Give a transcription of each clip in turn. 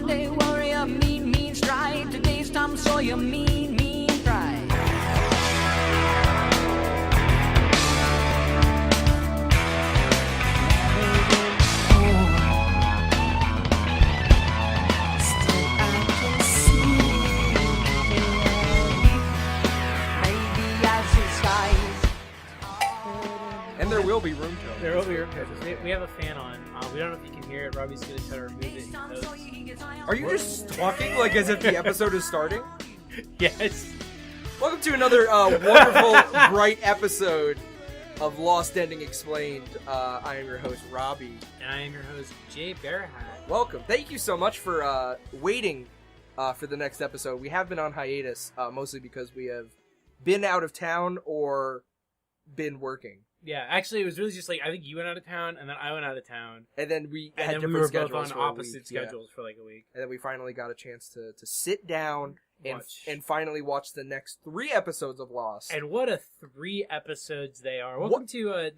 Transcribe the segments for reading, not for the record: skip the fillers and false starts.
modern day warrior, mean strike. Today's Tom Sawyer, mean strike. And there will be room tones. There will be room tones. We have a fan on. We don't know if you can hear it. Robbie's going to try to remove it. Are you just talking like as if the episode is starting? Yes. Welcome to another wonderful, bright episode of Lost Ending Explained. I am your host, Robbie. And I am your host, Jay Bearhat. Welcome. Thank you so much for waiting for the next episode. We have been on hiatus, mostly because we have been out of town or been working. Yeah, actually, it was really just like, I think you went out of town, and then I went out of town. And then we had and then different we were schedules both on for a opposite week, schedules for like a week. And then we finally got a chance to sit down and Watch. finally watch the next 3 episodes of Lost. And what a 3 episodes they are. Welcome to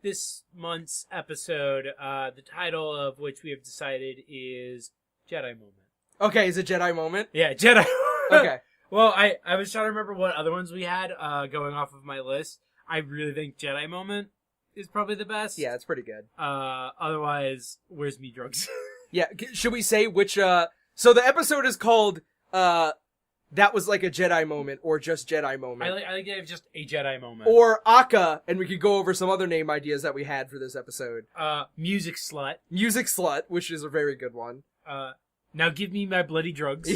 this month's episode, the title of which we have decided is Jedi Moment. Okay, is it Jedi Moment? Yeah, Jedi. Okay. Well, I was trying to remember what other ones we had going off of my list. I really think Jedi Moment is probably the best. Yeah, it's pretty good. Otherwise, where's me drugs? Yeah, should we say which, so the episode is called, That Was Like a Jedi Moment, or just Jedi Moment. I like to have just a Jedi Moment. Or Akka, and we could go over some other name ideas that we had for this episode. Music Slut. Music Slut, which is a very good one. Now give me my bloody drugs.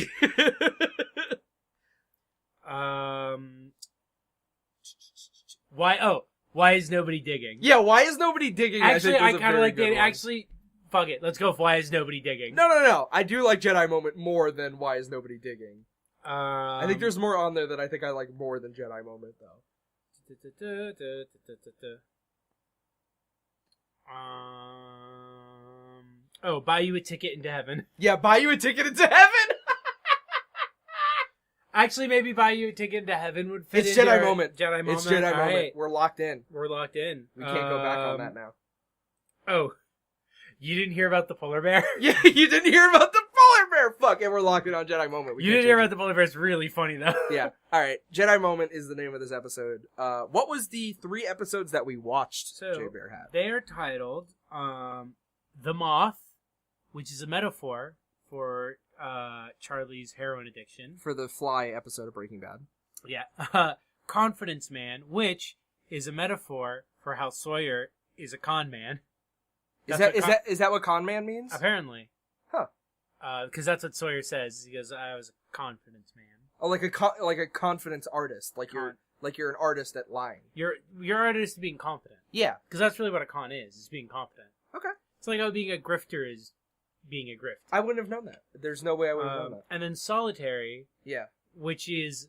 Why is nobody digging? Yeah, why is nobody digging? Actually, I kind of like that. that. Actually, fuck it. Let's go with why is nobody digging. No. I do like Jedi Moment more than why is nobody digging. I think there's more on there that I think I like more than Jedi Moment, though. Buy you a ticket into heaven. Yeah, buy you a ticket into heaven. Actually, maybe buy you a ticket into heaven would fit. It's into Jedi our Moment. Jedi Moment. It's Jedi All Moment. right. We're locked in. We're locked in. We can't go back on that now. Oh, you didn't hear about the polar bear? Yeah, you didn't hear about the polar bear. Fuck, and we're locked in on Jedi Moment. You didn't hear about the polar bear. It's really funny though. Yeah. All right. Jedi Moment is the name of this episode. What was the 3 episodes that we watched? So, Jay Bearhat. They are titled "The Moth," which is a metaphor for Charlie's heroin addiction. For the Fly episode of Breaking Bad. Yeah. "Confidence Man," which is a metaphor for how Sawyer is a con man. Is that what con man means? Apparently. Huh. Because that's what Sawyer says. He goes, "I was a confidence man." Oh, like a confidence artist, like you're an artist at lying. Your artist is being confident. Yeah. Because that's really what a con is being confident. Okay. It's like how being a grifter is being a grift. I wouldn't have known that. There's no way I would have known that. And then solitary, Yeah. which is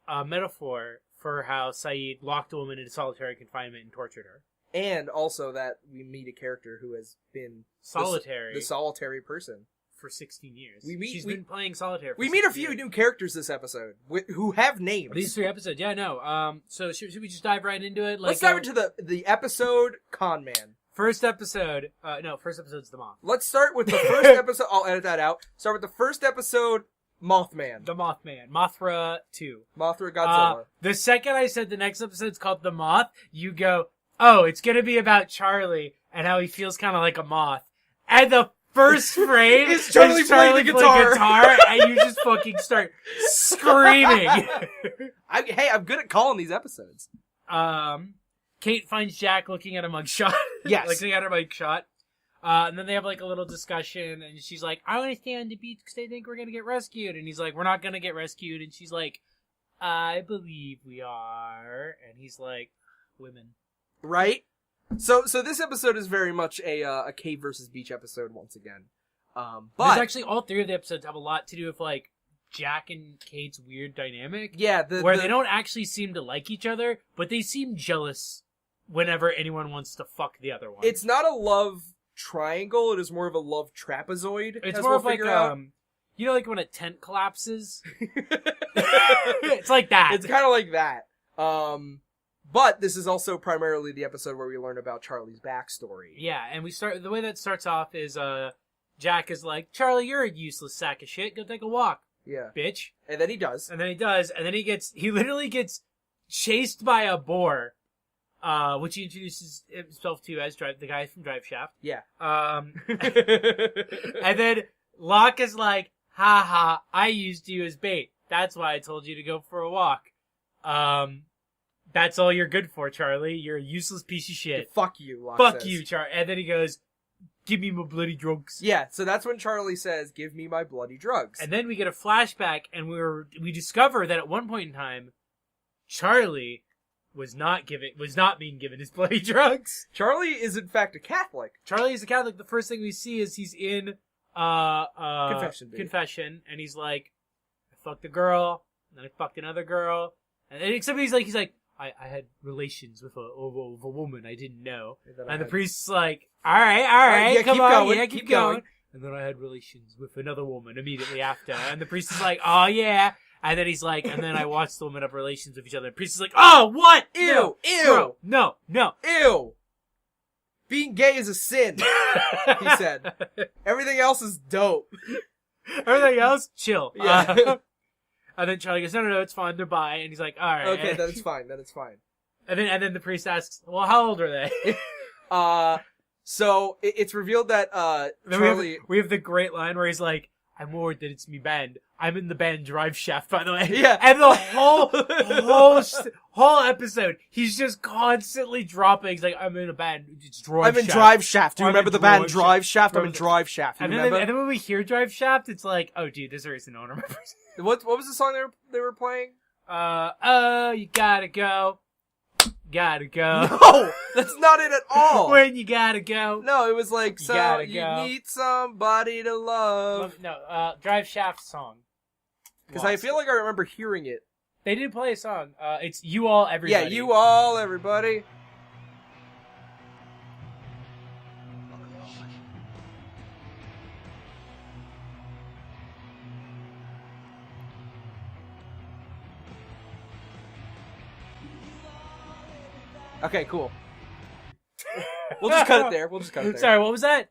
a metaphor for how Sayid locked a woman into solitary confinement and tortured her. And also that we meet a character who has been Solitary. the solitary person. For 16 years. She's been playing solitaire for We meet a 16 few years. new characters this episode who have names. These 3 episodes, yeah, no. So should we just dive right into it? Let's dive into the episode Con Man. First episode, first episode's The Moth. Let's start with the first episode. I'll edit that out. Start with the first episode, Mothman. The Mothman. Mothra 2. Mothra Godzilla. The second I said the next episode's called The Moth, you go, oh, it's gonna be about Charlie and how he feels kind of like a moth. And the first frame is Charlie playing the guitar. And you just fucking start screaming. I'm good at calling these episodes. Kate finds Jack looking at a mugshot. Yes. Looking at her mugshot. And then they have like a little discussion, and she's like, I want to stay on the beach because they think we're going to get rescued. And he's like, we're not going to get rescued. And she's like, I believe we are. And he's like, women. Right? So this episode is very much a cave versus beach episode once again. But there's actually all 3 of the episodes have a lot to do with like Jack and Kate's weird dynamic. Yeah, where they don't actually seem to like each other, but they seem jealous whenever anyone wants to fuck the other one. It's not a love triangle, it is more of a love trapezoid. It's more of like you know, like when a tent collapses? It's like that. It's kind of like that. But this is also primarily the episode where we learn about Charlie's backstory. Yeah, and the way that starts off is Jack is like, Charlie, you're a useless sack of shit. Go take a walk, Yeah. bitch. And then he does. And then he does, and then he literally gets chased by a boar, which he introduces himself to as the guy from Drive Shaft. Yeah. And then Locke is like, ha ha, I used you as bait. That's why I told you to go for a walk. That's all you're good for, Charlie. You're a useless piece of shit. Fuck you, Locke Fuck says. you, Charlie. And then he goes, give me my bloody drugs. Yeah, so that's when Charlie says, give me my bloody drugs. And then we get a flashback, and we discover that at one point in time, Charlie was not being given his bloody drugs. Charlie is in fact a Catholic. Charlie is a Catholic. The first thing we see is he's in confession, and he's like, I fucked a girl, and then I fucked another girl, and except he's like, I had relations with a woman I didn't know, and the priest's like, all right, yeah, come keep on, going, yeah, keep going. And then I had relations with another woman immediately after, and the priest is like, oh yeah. And then he's like, and then I watched the women have relations with each other. The priest is like, oh, what? Ew, no, ew. Bro, no. Ew. Being gay is a sin, he said. Everything else is dope. Everything else, chill. Yeah. And then Charlie goes, no, it's fine. They're bi. And he's like, all right. Okay, then it's fine. And then the priest asks, well, how old are they? So it's revealed that Charlie. We have the great line where he's like, I'm worried that it's me band. I'm in the band Drive Shaft, by the way. Yeah. And the whole episode, he's just constantly dropping. He's like, I'm in a band. It's Drive Shaft. I'm in Drive Shaft. Do you I'm remember in the band Drive Drive Shaft. Shaft? I'm in Drive Shaft. And remember? then when we hear Drive Shaft, it's like, oh, dude, this reason no one remembers. What was the song they were playing? You gotta go. Gotta go. No, that's not it at all. When you gotta go. No, it was like, You gotta you go. need somebody to love. No, Drive Shaft song. Because I feel like I remember hearing it. They did play a song. It's You All Everybody. Yeah, you all, everybody. Okay, cool. We'll just cut it there. Sorry, what was that?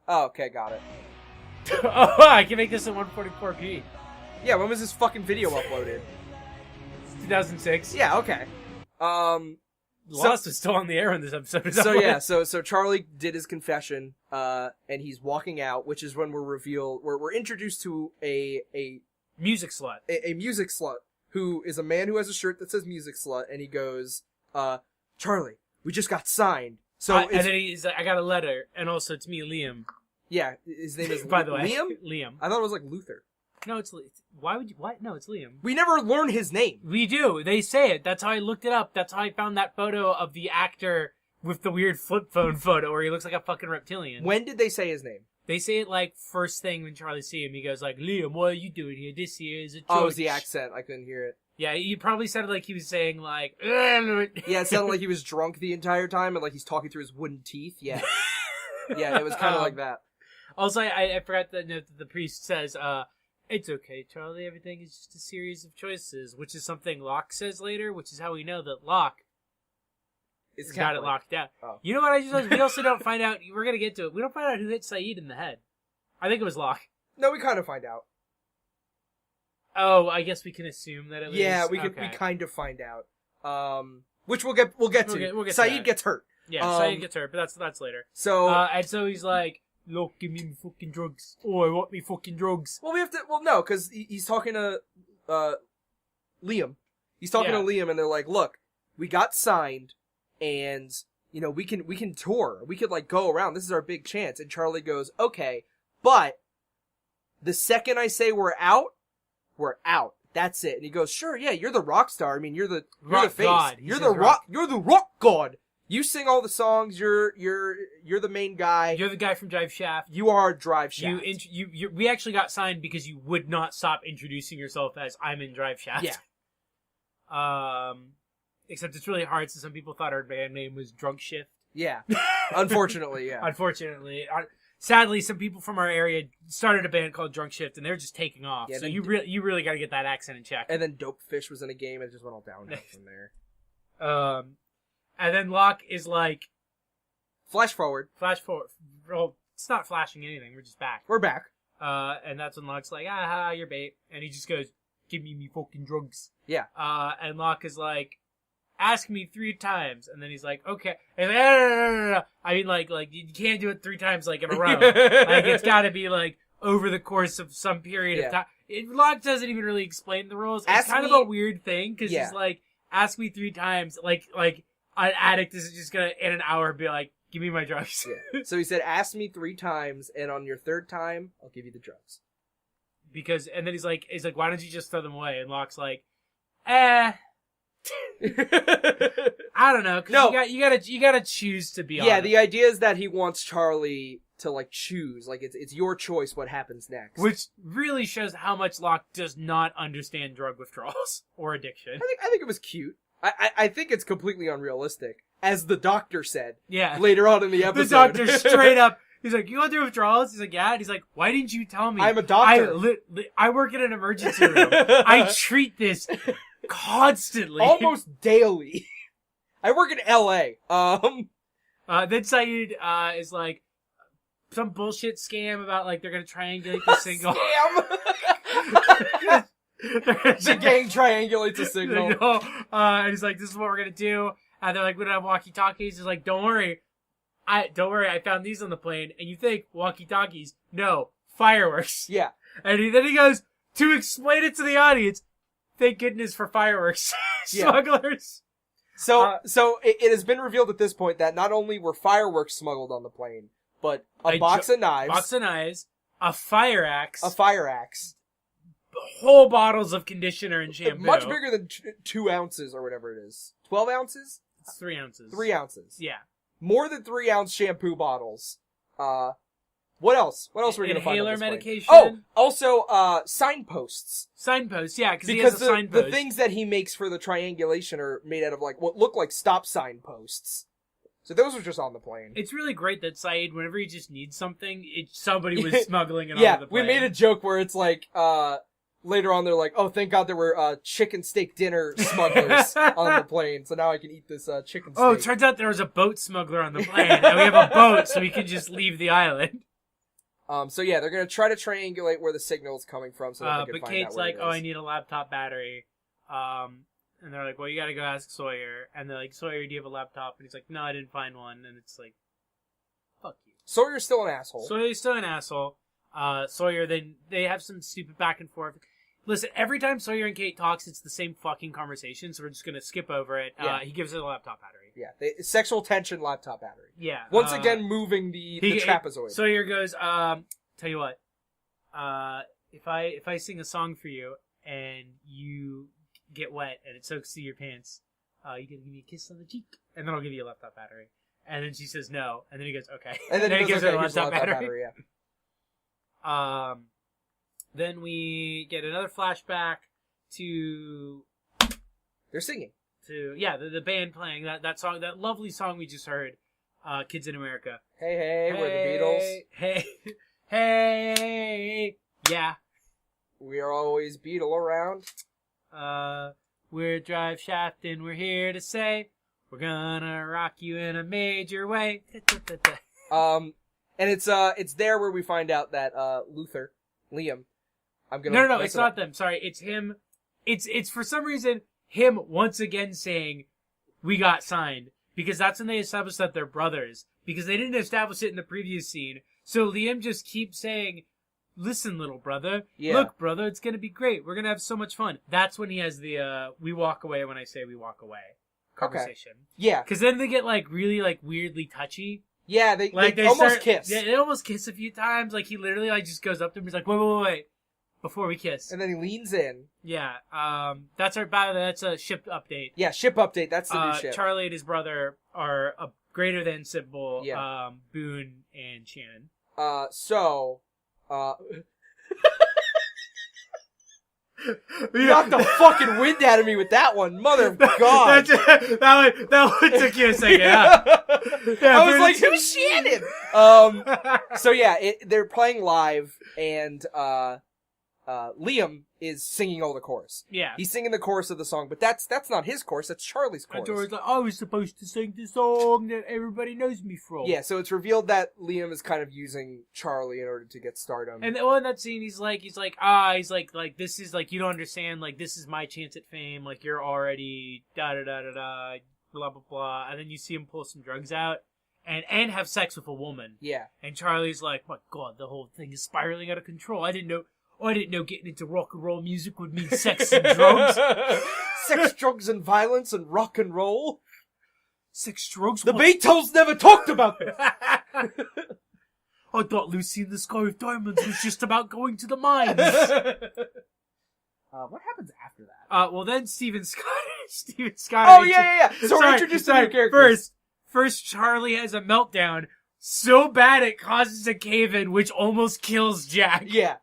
Oh, okay, got it. Oh, I can make this in 144p. Yeah, when was this fucking video uploaded? 2006. Yeah, okay. Lost was still on the air when this episode is So Charlie did his confession, and he's walking out, which is when we're introduced to a music slut. A music slut, who is a man who has a shirt that says music slut, and he goes, Charlie, we just got signed. So and then he's like, I got a letter, and also it's me, Liam. Yeah, his name is By the way, Liam? Liam. I thought it was like Luther. No, it's why would you? What? No, it's Liam. We never learn his name. We do. They say it. That's how I looked it up. That's how I found that photo of the actor with the weird flip phone photo where he looks like a fucking reptilian. When did they say his name? They say it like first thing when Charlie sees him. He goes like, Liam, what are you doing here? This here is a church. Oh, it was the accent. I couldn't hear it. Yeah, he probably sounded like he was saying like, yeah, it sounded like he was drunk the entire time and like he's talking through his wooden teeth. Yeah. Yeah, it was kind of like that. Also, I forgot that note that the priest says, it's okay, Charlie, everything is just a series of choices, which is something Locke says later, which is how we know that Locke has got it locked down. Oh. You know what I just realized? We also don't find out, we're going to get to it, we don't find out who hit Sayid in the head. I think it was Locke. No, we kind of find out. Oh, I guess we can assume that it was... Yeah, we kind of find out. Which we'll get to. Sayid gets hurt. Yeah, Sayid gets hurt, but that's later. So... and so he's like, look, give me fucking drugs. Oh, I want me fucking drugs. Well, no, because he's talking to, Liam. He's talking to Liam, and they're like, look, we got signed, and, you know, we can tour. We could, like, go around. This is our big chance. And Charlie goes, okay, but the second I say we're out, we're out. That's it. And he goes, sure, yeah, you're the rock star. I mean, you're the face. God. You're the rock god. You sing all the songs. You're the main guy. You're the guy from Drive Shaft. You are Drive Shaft. We actually got signed because you would not stop introducing yourself as I'm in Drive Shaft. Yeah. Except it's really hard since some people thought our band name was Drunk Shift. Yeah. Unfortunately, yeah. Unfortunately. Sadly, some people from our area started a band called Drunk Shift, and they're just taking off. Yeah, so you really got to get that accent in check. And then Dope Fish was in a game, and it just went all downhill from there. And then Locke is like, Flash forward. flash forward. Well, it's not flashing anything. We're just back. We're back. And that's when Locke's like, aha, you're bait. And he just goes, give me fucking drugs. Yeah. And Locke is like, ask me 3 times. And then he's like, okay. And he's like, no. I mean, like, you can't do it 3 times, like, in a row. Like, it's gotta be, like, over the course of some period of time. Locke doesn't even really explain the rules. It's kind of a weird thing, because he's like, ask me 3 times. Like, an addict is just gonna, in an hour, be like, give me my drugs. Yeah. So he said, ask me 3 times, and on your 3rd time, I'll give you the drugs. And then he's like, why don't you just throw them away? And Locke's like, I don't know, because you gotta choose to be honest. Yeah, the idea is that he wants Charlie to, like, choose. Like, it's your choice what happens next. Which really shows how much Locke does not understand drug withdrawals or addiction. I think it was cute. I think it's completely unrealistic. As the doctor said later on in the episode. The doctor straight up, he's like, you want to do withdrawals? He's like, yeah. And he's like, why didn't you tell me? I'm a doctor. I work in an emergency room. I treat this constantly. Almost daily. I work in L.A. Then Sayid is like, some bullshit scam about, like, they're going to triangulate the signal. Scam! The gang triangulates a signal. And he's like, this is what we're going to do. And they're like, we don't have walkie-talkies. He's like, don't worry. I found these on the plane. And you think, walkie-talkies? No, fireworks. Yeah. And then he goes, to explain it to the audience, thank goodness for fireworks. Smugglers. So it has been revealed at this point that not only were fireworks smuggled on the plane, but a box of knives. A fire axe. Whole bottles of conditioner and shampoo. Much bigger than 2 ounces or whatever it is. 12 ounces? It's 3 ounces. 3 ounces. Yeah. More than 3 ounce shampoo bottles. What else? What else are we going to find? Inhaler medication. Oh, also, signposts. Signposts, yeah, because he has a signpost. The things that he makes for the triangulation are made out of, like, what look like stop signposts. So those were just on the plane. It's really great that Sayid, whenever he just needs something, somebody was smuggling it onto the plane. We made a joke where it's like, later on they're like, oh, thank God there were chicken steak dinner smugglers on the plane, so now I can eat this chicken steak. Oh, it turns out there was a boat smuggler on the plane, and we have a boat, so we can just leave the island. So yeah, they're gonna try to triangulate where the signal is coming from, so that they can but find Kate's out where like, it is. oh, I need a laptop battery. And they're like, well, you gotta go ask Sawyer. And they're like, Sawyer, do you have a laptop? And he's like, no, I didn't find one. And it's like, fuck you. Sawyer's still an asshole. Sawyer's still an asshole. Sawyer, then they have some stupid back and forth. Listen, every time Sawyer and Kate talks, it's the same fucking conversation, so we're just gonna skip over it. He gives her the laptop battery. Yeah, sexual tension laptop battery. Yeah. Once again, moving the trapezoid. Sawyer goes, tell you what, if I sing a song for you and you get wet and it soaks through your pants, you can give me a kiss on the cheek, and then I'll give you a laptop battery. And then she says no, and then he goes, okay. And then he gives her a laptop battery. Yeah. Then we get another flashback to... They're singing. The band playing that song, that lovely song we just heard, Kids in America. Hey, we're the Beatles. Hey, yeah. We are always Beatle around. We're Drive Shaft and we're here to say, we're gonna rock you in a major way. And it's there where we find out that, Liam, No, it's not them. Sorry, it's him. It's for some reason him once again saying, "We got signed," because that's when they established that they're brothers. Because they didn't establish it in the previous scene, so Liam just keeps saying, "Listen, little brother. Look, brother, it's gonna be great. We're gonna have so much fun." That's when he has the "We walk away when I say we walk away" conversation. Okay. Yeah, because then they get like really like weirdly touchy. Yeah, they almost kiss. Yeah, they almost kiss a few times. Like he literally like just goes up to him. He's like, "Wait. Before we kiss." And then he leans in. Yeah. That's a ship update. Yeah, ship update. That's the new ship. Charlie and his brother are a greater than Sybil, Yeah. Boone, and Shannon. You knocked the fucking wind out of me with that one, mother of God. that one took you a second. Yeah. I was like, who's Shannon? So yeah, they're playing live, and Liam is singing all the chorus. Yeah. He's singing the chorus of the song, but that's not his chorus, that's Charlie's chorus. And George's like, I was supposed to sing the song that everybody knows me from. Yeah, so it's revealed that Liam is kind of using Charlie in order to get stardom. And in that scene, he's like, this is like, you don't understand, like, this is my chance at fame, like, you're already da-da-da-da-da, blah, blah, blah. And then you see him pull some drugs out and have sex with a woman. Yeah. And Charlie's like, my God, the whole thing is spiraling out of control. I didn't know getting into rock and roll music would mean sex and drugs. Sex, drugs, and violence and rock and roll. Sex, drugs? The Beatles never talked about this. I thought Lucy in the Sky with Diamonds was just about going to the mines. What happens after that? Well, then Steven Scott. Oh, yeah. So we're introduced to new characters. First, Charlie has a meltdown so bad it causes a cave-in, which almost kills Jack. Yeah.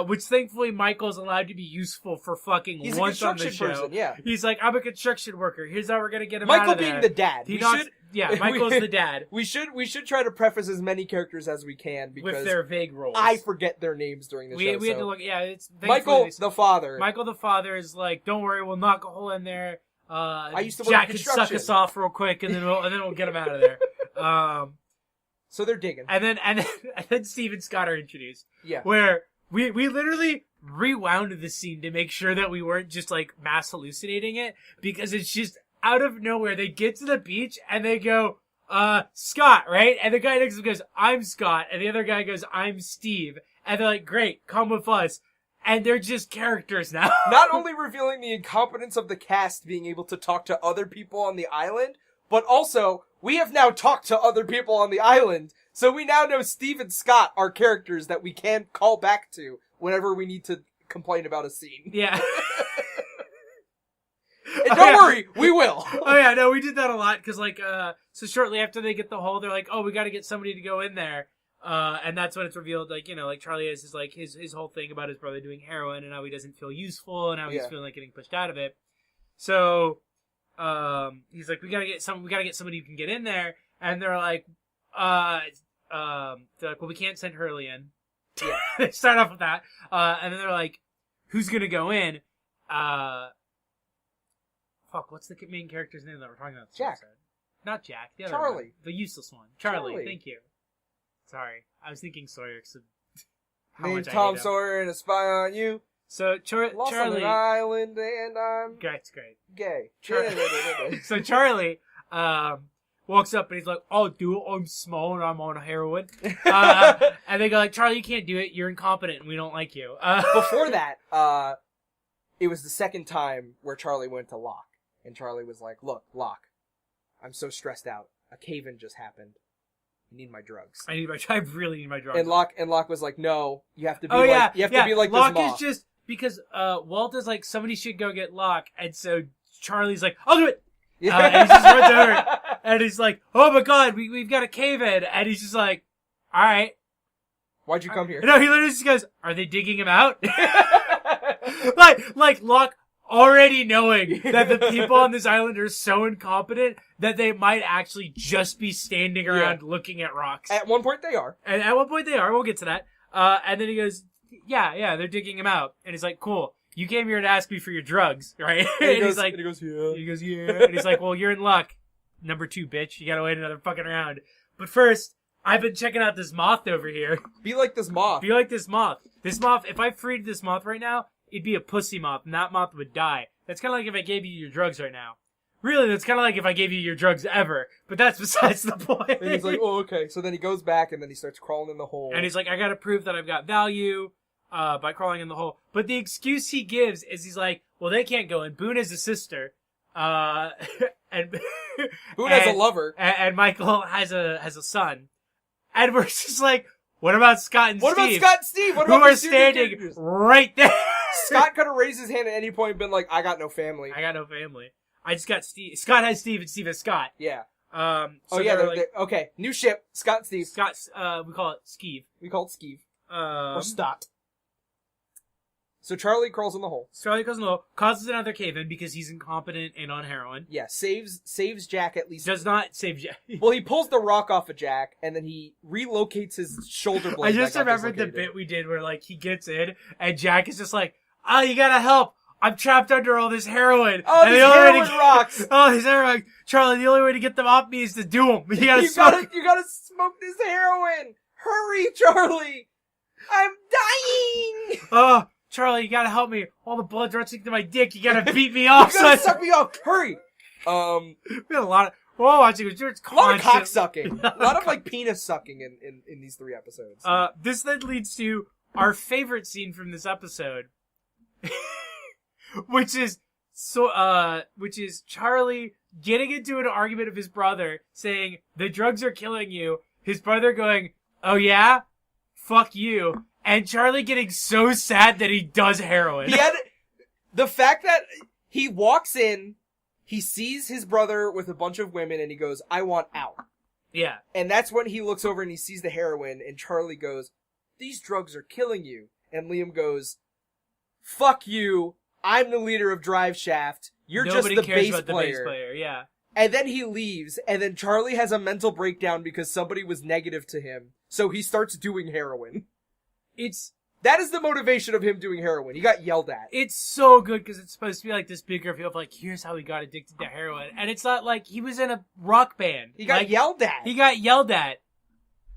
Which thankfully Michael's allowed to be useful for fucking He's once a on the construction show. person, yeah. He's like, I'm a construction worker. Here's how we're gonna get him out Michael of there. being the dad. Michael's the dad. We should try to preface as many characters as we can because With their vague roles. I forget their names during the show. We had to look. Yeah, it's Michael the father. Michael the father is like, don't worry, we'll knock a hole in there. I used to work Jack in can suck construction. us off real quick, and then we'll get him out of there. So they're digging. And then Steve and Scott are introduced. Yeah. Where we literally rewound the scene to make sure that we weren't just like mass hallucinating it, because it's just out of nowhere. They get to the beach and they go, Scott, right? And the guy next to him goes, I'm Scott. And the other guy goes, I'm Steve. And they're like, great, come with us. And they're just characters now. Not only revealing the incompetence of the cast being able to talk to other people on the island, but also, we have now talked to other people on the island, so we now know Steve and Scott are characters that we can call back to whenever we need to complain about a scene. Yeah. And don't worry, we will. Oh yeah, no, we did that a lot, because like, so shortly after they get the hole, they're like, oh, we gotta get somebody to go in there. And that's when it's revealed, like, you know, like Charlie has his whole thing about his brother doing heroin and how he doesn't feel useful and how he's feeling like getting pushed out of it. So, he's like, we gotta get somebody who can get in there. And they're like, well, we can't send Hurley in. Yeah. They start off with that. And then they're like, who's gonna go in? What's the main character's name that we're talking about? Jack. Not Jack. The other Charlie. one. The useless one. Charlie. Charlie. Thank you. Sorry. I was thinking Sawyer. Name's Tom Sawyer and a spy on you. So, Lost on Charlie... an island and I'm... It's great. Gay. So Charlie, walks up and he's like, oh, dude, I'm small and I'm on heroin. And they go like, Charlie, you can't do it. You're incompetent and we don't like you. Before that, it was the second time where Charlie went to Locke. And Charlie was like, look, Locke, I'm so stressed out. A cave-in just happened. I need my drugs. I really need my drugs. And Locke was like, no, you have to be to be like Locke this moth. is just, because, Walt is like, somebody should go get Locke. And so Charlie's like, I'll do it. Yeah. And he just runs over and he's like, oh my God, we've got a cave-in. And he's just like, all right. Why'd you come here? No, he literally just goes, are they digging him out? like Locke already knowing that the people on this island are so incompetent that they might actually just be standing around looking at rocks. At one point they are. And at one point they are. We'll get to that. And then he goes, yeah, they're digging him out. And he's like, cool. You came here to ask me for your drugs, right? And he's like, he goes, yeah. He goes, yeah. And he's like, well, you're in luck. Number 2, bitch. You gotta wait another fucking round. But first, I've been checking out this moth over here. Be like this moth. Be like this moth. This moth, if I freed this moth right now, it'd be a pussy moth, and that moth would die. That's kind of like if I gave you your drugs right now. Really, that's kind of like if I gave you your drugs ever. But that's besides the point. And he's like, oh, okay. So then he goes back, and then he starts crawling in the hole. And he's like, I gotta prove that I've got value by crawling in the hole. But the excuse he gives is he's like, well, they can't go in. Boone has a sister. And Boone has a lover. And Michael has a son. And we're just like, what about Scott and Steve? What about Scott and Steve? What who about are standing right there? Scott could have raised his hand at any point and been like, I got no family. I got no family. I just got Steve. Scott has Steve and Steve has Scott. Yeah. So like, okay. New ship. Scott and Steve. Scott's, we call it Skeeve. We call it Skeeve. Or Stott. So Charlie crawls in the hole. Charlie goes low, causes another cave-in because he's incompetent and on heroin. Yeah, saves Jack at least. Does not save Jack. Well, he pulls the rock off of Jack, and then he relocates his shoulder blade. I just remembered the bit we did where, like, he gets in, and Jack is just like, oh, you gotta help. I'm trapped under all this heroin. Oh, and these heroin rocks. Oh, these heroin. Charlie, the only way to get them off me is to do them. You gotta smoke. You gotta smoke this heroin. Hurry, Charlie. I'm dying. Oh, Charlie, you gotta help me. All the blood's rushing to my dick. You gotta beat me off. You gotta suck me off. Hurry. We had a lot of... Whoa, watching it. A lot of cock sucking. A lot of, like, penis sucking in these 3 episodes. This then leads to our favorite scene from this episode. which is Charlie getting into an argument with his brother, saying, the drugs are killing you. His brother going, oh yeah? Fuck you. And Charlie getting so sad that he does heroin. The fact that he walks in, he sees his brother with a bunch of women, and he goes, I want out. Yeah. And that's when he looks over and he sees the heroin, and Charlie goes, these drugs are killing you. And Liam goes, fuck you. I'm the leader of Drive Shaft. You're Nobody just the cares bass about player. The bass player, yeah. And then he leaves, and then Charlie has a mental breakdown because somebody was negative to him. So he starts doing heroin. That is the motivation of him doing heroin. He got yelled at. It's so good because it's supposed to be like this big reveal of like, here's how he got addicted to heroin. And it's not like he was in a rock band. He got yelled at. He got yelled at.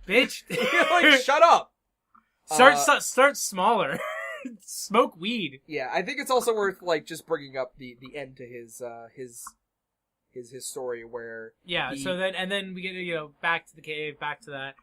Bitch. Like, shut up. Start smaller. Smoke weed. Yeah, I think it's also worth, like, just bringing up the end to his story where... Yeah, and then we get, back to the cave, back to that.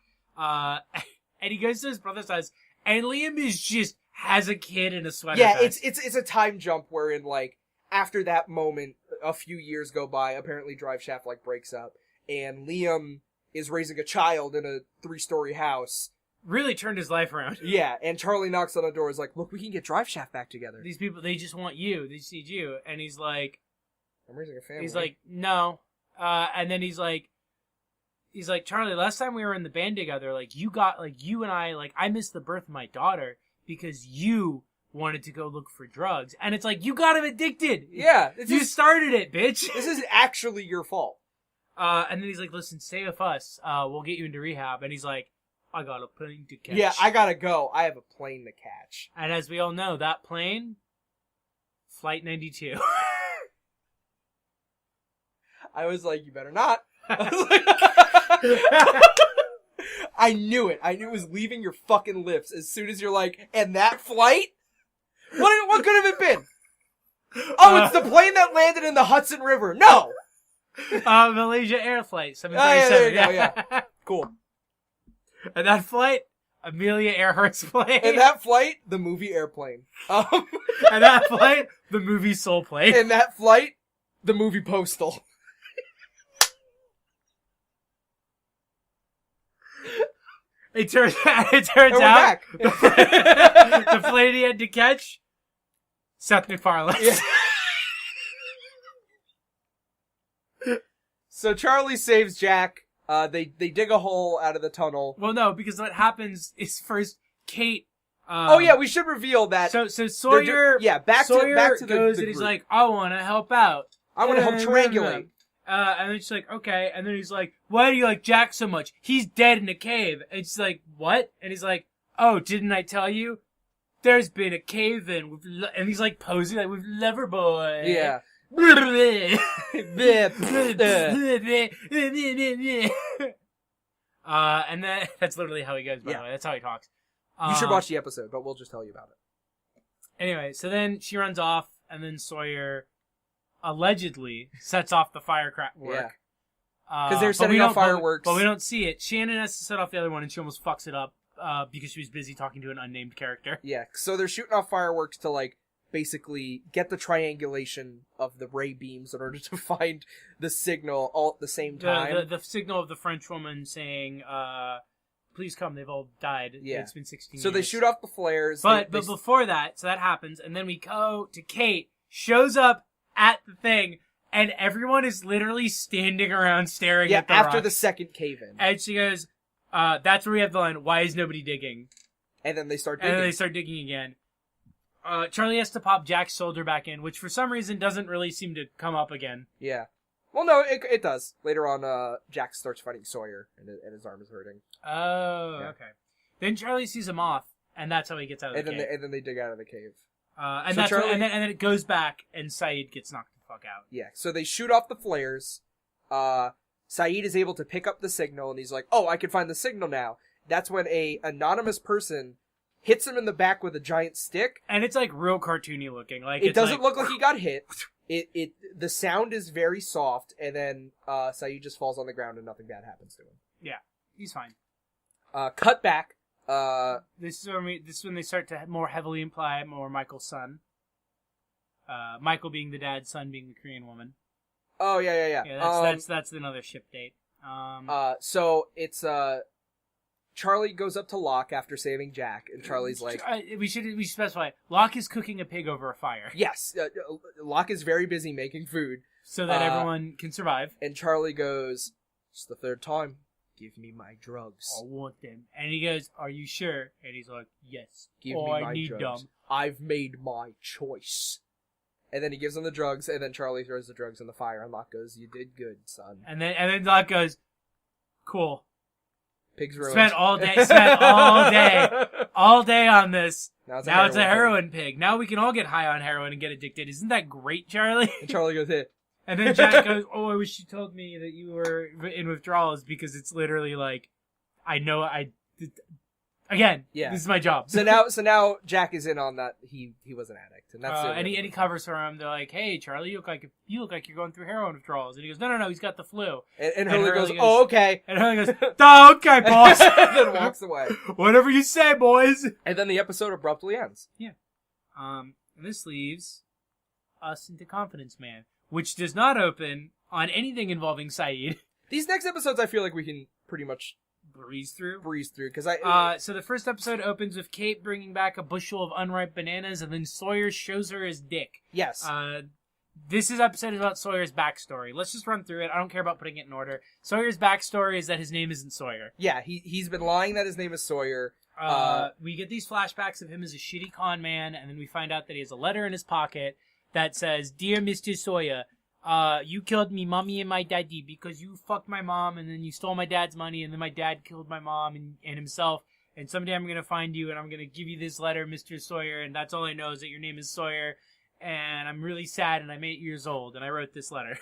And he goes to his brother's house, and Liam has a kid in a sweater vest. It's a time jump wherein, like, after that moment, a few years go by, apparently Drive Shaft, like, breaks up, and Liam is raising a child in a 3-story house. Really turned his life around. Yeah, and Charlie knocks on the door, is like, look, we can get Drive Shaft back together. These people, they just want you. They just need you. And he's like... I'm raising a family. He's like, no. And then he's like, Charlie, last time we were in the band together, like, you and I, like, I missed the birth of my daughter because you wanted to go look for drugs. And it's like, you got him addicted. Yeah. You started it, bitch. This is actually your fault. And then he's like, listen, stay with us. We'll get you into rehab. And he's like, I got a plane to catch. Yeah, I gotta go. I have a plane to catch. And as we all know, that plane, Flight 92. I was like, you better not. I knew it. I knew it was leaving your fucking lips as soon as you're like, and that flight? What could have it been? Oh, it's the plane that landed in the Hudson River. No! Malaysia Air Flight 737. Yeah, there you go, yeah. Cool. And that flight, Amelia Earhart's plane. And that flight, the movie Airplane. And that flight, the movie Soul Plane. And that flight, the movie Postal. It turns out the plane he had to catch, Seth MacFarlane. Yeah. So Charlie saves Jack. They dig a hole out of the tunnel. Well, no, because what happens is first Kate. We should reveal that. So Sawyer. Back to the goes and group. he's like, I want to help out. I want to help triangulate. And then she's like, okay. And then he's like, why do you like Jack so much? He's dead in a cave. And she's like, what? And he's like, oh, didn't I tell you? There's been a cave in with, and he's like posing like with Loverboy. Yeah. And then that's literally how he goes, by the way. That's how he talks. You should watch the episode, but we'll just tell you about it. Anyway, so then she runs off, and then Sawyer allegedly sets off the firecracker. Yeah. Because they're setting off fireworks. But we don't see it. Shannon has to set off the other one, and she almost fucks it up because she was busy talking to an unnamed character. Yeah, so they're shooting off fireworks to, like, basically get the triangulation of the ray beams in order to find the signal all at the same time. The signal of the French woman saying, please come, they've all died. Yeah. It's been 16 years. So they shoot off the flares. But before that, so that happens, and then we go to Kate, shows up at the thing, and everyone is literally standing around staring at the after rocks. the second cave-in. And she goes, that's where we have the line, why is nobody digging? And then they start digging. digging again. Charlie has to pop Jack's shoulder back in, which for some reason doesn't really seem to come up again. Yeah. Well, no, it does. Later on, Jack starts fighting Sawyer, and his arm is hurting. Oh, Yeah. okay. Then Charlie sees a moth, and that's how he gets out of the cave. And then they dig out of the cave. And So that's Charlie- and then it goes back, and Sayid gets knocked the fuck out. Yeah, so they shoot off the flares. Sayid is able to pick up the signal, and he's like, oh, I can find the signal now. That's when a anonymous person hits him in the back with a giant stick. And it's like real cartoony looking. Like It doesn't look like he got hit. The sound is very soft, and then Sayid just falls on the ground and nothing bad happens to him. Yeah, he's fine. Cut back. This is when they start to more heavily imply more Michael's son. Michael being the dad, son being the Korean woman. Oh yeah. Yeah, that's another ship date. So it's Charlie goes up to Locke after saving Jack, and Charlie's like, we should specify. Locke is cooking a pig over a fire. yes, Locke is very busy making food So that everyone can survive. and Charlie goes, it's the third time. Give me my drugs. I want them. And he goes, are you sure? And he's like, yes. Give Oh, me I my need drugs. them. I've made my choice. And then he gives him the drugs, and then Charlie throws the drugs in the fire, and Locke goes, you did good, son. And then Locke goes, cool. Pigs ruined. Spent all day on this. Now It's a heroin pig. Now we can all get high on heroin and get addicted. Isn't that great, Charlie? And Charlie goes, hey. And then Jack goes, oh, I wish you told me that you were in withdrawals, because it's literally like, again, Yeah. this is my job. So now Jack is in on that he was an addict, and that's it. and he covers for him. They're like, hey, Charlie, you look like you're going through heroin withdrawals. And he goes, no, he's got the flu. And Hurley Hurley goes, goes- oh, okay. And Hurley goes, oh, okay, boss. And then walks away. Whatever you say, boys. And then the episode abruptly ends. And this leaves us into Confidence Man, which does not open on anything involving Sayid. These next episodes, I feel like we can pretty much Breeze through. because So the first episode opens with Kate bringing back a bushel of unripe bananas, and then Sawyer shows her his dick. yes. This episode is about Sawyer's backstory. Let's just run through it. I don't care about putting it in order. Sawyer's backstory is that his name isn't Sawyer. Yeah, he's been lying that his name is Sawyer. We get these flashbacks of him as a shitty con man, and then we find out that he has a letter in his pocket that says, Dear Mr. Sawyer, you killed me, mommy, and my daddy because you fucked my mom, and then you stole my dad's money, and then my dad killed my mom and himself, and someday I'm going to find you, and I'm going to give you this letter, Mr. Sawyer, and that's all I know is that your name is Sawyer, and I'm really sad, and I'm 8 years old, and I wrote this letter.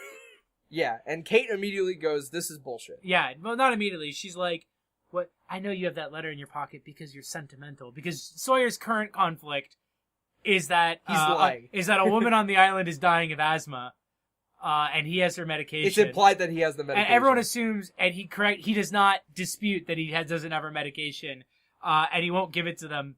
Yeah, and Kate immediately goes, this is bullshit. Yeah, well, not immediately. She's like, "What? I know you have that letter in your pocket because you're sentimental." Because Sawyer's current conflict is that He's lying. Is that a woman on the island is dying of asthma, and he has her medication. It's implied that he has the medication. And everyone assumes, and he does not dispute that doesn't have her medication, and he won't give it to them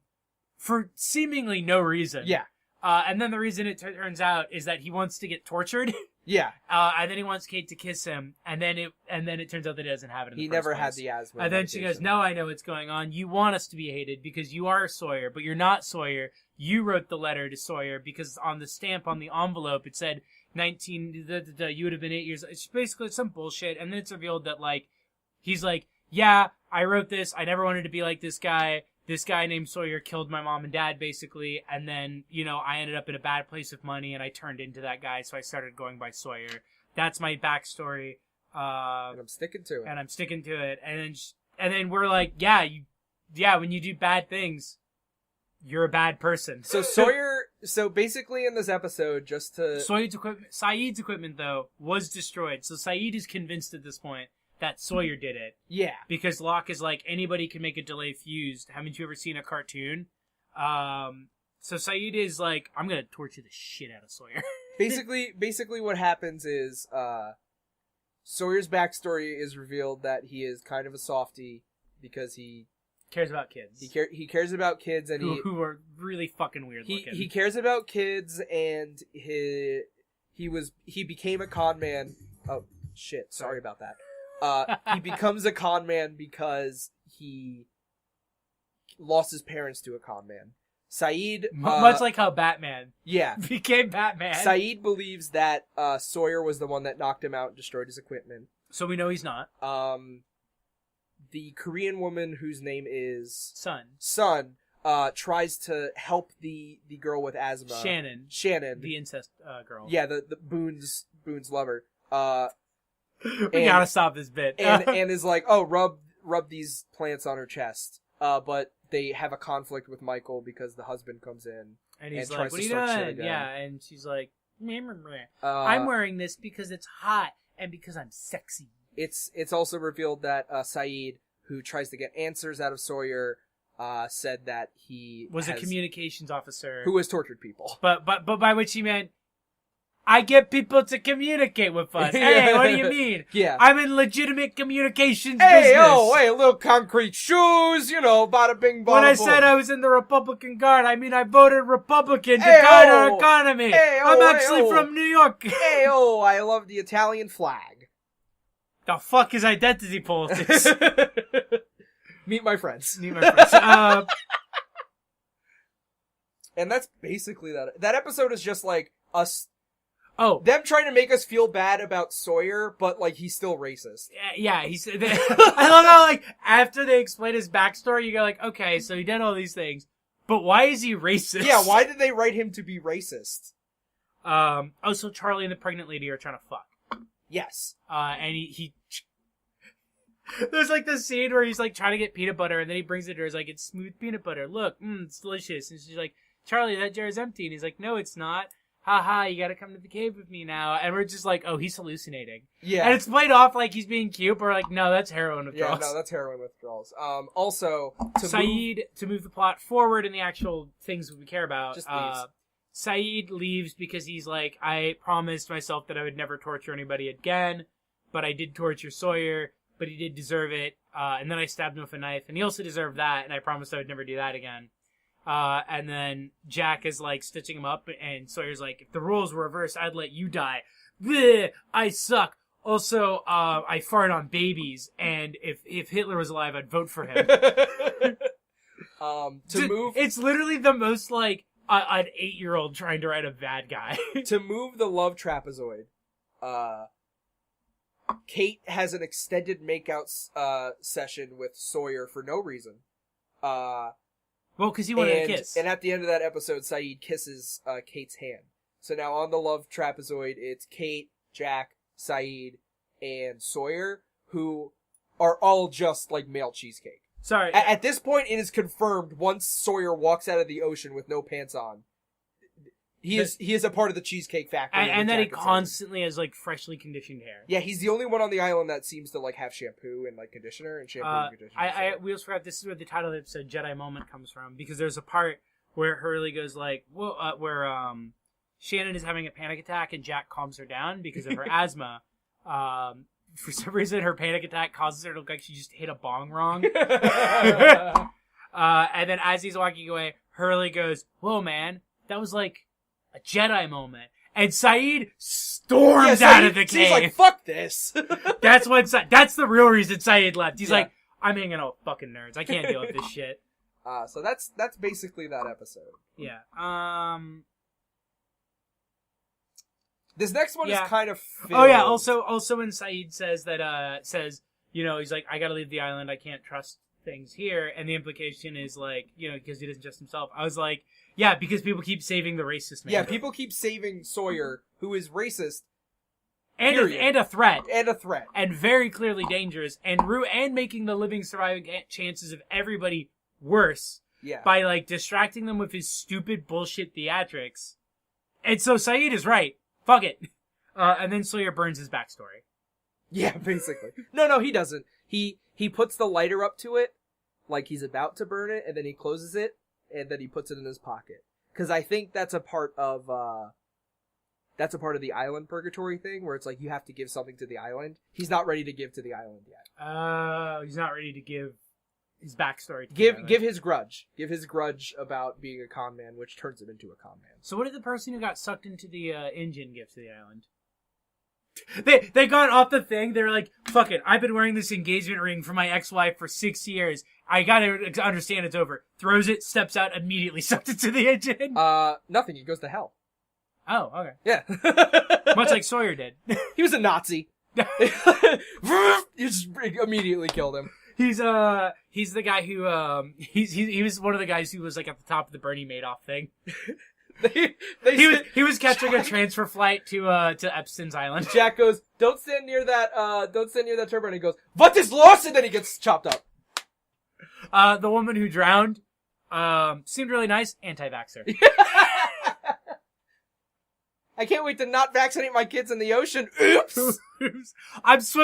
for seemingly no reason. Yeah. And then the reason it turns out is that he wants to get tortured. Yeah. And then he wants Kate to kiss him, and then it turns out that he doesn't have it. He never had the asthma. And then she goes, "No, I know what's going on. You want us to be hated because you are Sawyer, but you're not Sawyer. You wrote the letter to Sawyer because on the stamp on the envelope it said 19. You would have been 8 years. It's basically some bullshit. And then it's revealed that he's like, yeah, I wrote this. I never wanted to be like this guy. This guy named Sawyer killed my mom and dad, basically, and then, I ended up in a bad place with money, and I turned into that guy, so I started going by Sawyer. That's my backstory. And I'm sticking to it. And then we're like, yeah, when you do bad things, you're a bad person. So basically in this episode, just to... Sayid's equipment, though, was destroyed, so Sayid is convinced at this point that Sawyer did it. Yeah. Because Locke is like, anybody can make a delay fuse. Haven't you ever seen a cartoon? So Sayid is like, I'm gonna torture the shit out of Sawyer. Basically what happens is, Sawyer's backstory is revealed that he is kind of a softie because he cares about kids. He cares about kids, and who are really fucking weird looking. He cares about kids, and he became a con man. Oh shit! Sorry about that. He becomes a con man because he lost his parents to a con man. Sayid, much like how Batman, became Batman. Sayid believes that Sawyer was the one that knocked him out and destroyed his equipment. So we know he's not. The Korean woman whose name is Sun, tries to help the girl with asthma. Shannon. The incest girl. Yeah, the Boone's lover. We gotta stop this bit. and is like, oh, rub these plants on her chest. But they have a conflict with Michael because the husband comes in and he's and like, tries what to are you start shit doing? again. Yeah, and she's like, I'm wearing this because it's hot and because I'm sexy. It's also revealed that Sayid, who tries to get answers out of Sawyer, said that he was a communications officer who has tortured people. But by which he meant, I get people to communicate with us. Hey, what do you mean? Yeah. I'm in legitimate communications Hey, business. hey, a little concrete shoes, bada bing, bada When I boom. said I was in the Republican Guard, I mean I voted Republican to guide our economy. I'm actually from New York. Hey, I love the Italian flag. The fuck is identity politics? Meet my friends. Meet my friends. And that's basically that. That episode is just like us. Oh, them trying to make us feel bad about Sawyer, but like he's still racist. Yeah, he's. I love how like after they explain his backstory, you go like, okay, so he did all these things, but why is he racist? Yeah, why did they write him to be racist? So Charlie and the pregnant lady are trying to fuck. Yes. And he there's like this scene where he's like trying to get peanut butter, and then he brings it to her. He's like, it's smooth peanut butter. Look, it's delicious. And she's like, Charlie, that jar is empty. And he's like, no, it's not. Haha, you gotta come to the cave with me now. And we're just like, oh, he's hallucinating. Yeah. And it's played off like he's being cute, but we're like, no, that's heroin withdrawals. Yeah, no, that's heroin withdrawals. Also, to move the plot forward in the actual things we care about, just leaves. Sayid leaves because he's like, I promised myself that I would never torture anybody again, but I did torture Sawyer, but he did deserve it, and then I stabbed him with a knife, and he also deserved that, and I promised I would never do that again. And then Jack is like stitching him up, and Sawyer's like, if the roles were reversed, I'd let you die. Bleh, I suck. Also, I fart on babies, and if Hitler was alive, I'd vote for him. It's literally the most like an 8-year-old trying to write a bad guy. To move the love trapezoid, Kate has an extended makeout session with Sawyer for no reason. Well, because he wanted a kiss. And at the end of that episode, Sayid kisses Kate's hand. So now on the love trapezoid, it's Kate, Jack, Sayid, and Sawyer, who are all just like male cheesecake. Sorry. At this point, it is confirmed once Sawyer walks out of the ocean with no pants on, he is a part of the Cheesecake Factory. And that he constantly has like freshly conditioned hair. Yeah, he's the only one on the island that seems to like have shampoo and like conditioner and and conditioner. We also forgot this is where the title of the episode Jedi Moment comes from, because there's a part where Hurley goes like, where Shannon is having a panic attack and Jack calms her down because of her asthma. For some reason, her panic attack causes her to look like she just hit a bong wrong. And then as he's walking away, Hurley goes, "Whoa, man, that was like a Jedi moment." And Sayid storms out of the cave. He's like, "Fuck this." That's the real reason Sayid left. He's like, "I'm hanging out with fucking nerds. I can't deal with this shit." So that's basically that episode. Yeah. This next one is kind of filled. Oh yeah, also when Sayid says that he's like, I gotta leave the island, I can't trust things here, and the implication is like, because he doesn't trust himself. I was like, yeah, because people keep saving the racist man. Yeah, people keep saving Sawyer, who is racist. And a threat. And a threat. And very clearly dangerous, and making the living surviving chances of everybody worse. Yeah. By like distracting them with his stupid bullshit theatrics. And so Sayid is right. Fuck it. And then Sawyer burns his backstory. Yeah, basically. No, he doesn't. He puts the lighter up to it, like he's about to burn it, and then he closes it, and then he puts it in his pocket. Because I think that's a part of the island purgatory thing, where it's like you have to give something to the island. He's not ready to give to the island yet. He's not ready to give his backstory. Give his grudge. Give his grudge about being a con man, which turns him into a con man. So what did the person who got sucked into the engine give to the island? They got off the thing. They were like, fuck it. I've been wearing this engagement ring for my ex-wife for 6 years. I gotta understand it's over. Throws it, steps out, immediately sucked into the engine. Nothing. He goes to hell. Oh, okay. Yeah. Much like Sawyer did. He was a Nazi. You just immediately killed him. He's the guy who he was one of the guys who was like at the top of the Bernie Madoff thing. He was catching a transfer flight to Epstein's Island. Jack goes, don't stand near that turbine. And he goes, what is lost? And then he gets chopped up. The woman who drowned seemed really nice. Anti-vaxxer. I can't wait to not vaccinate my kids in the ocean. Oops. I'm just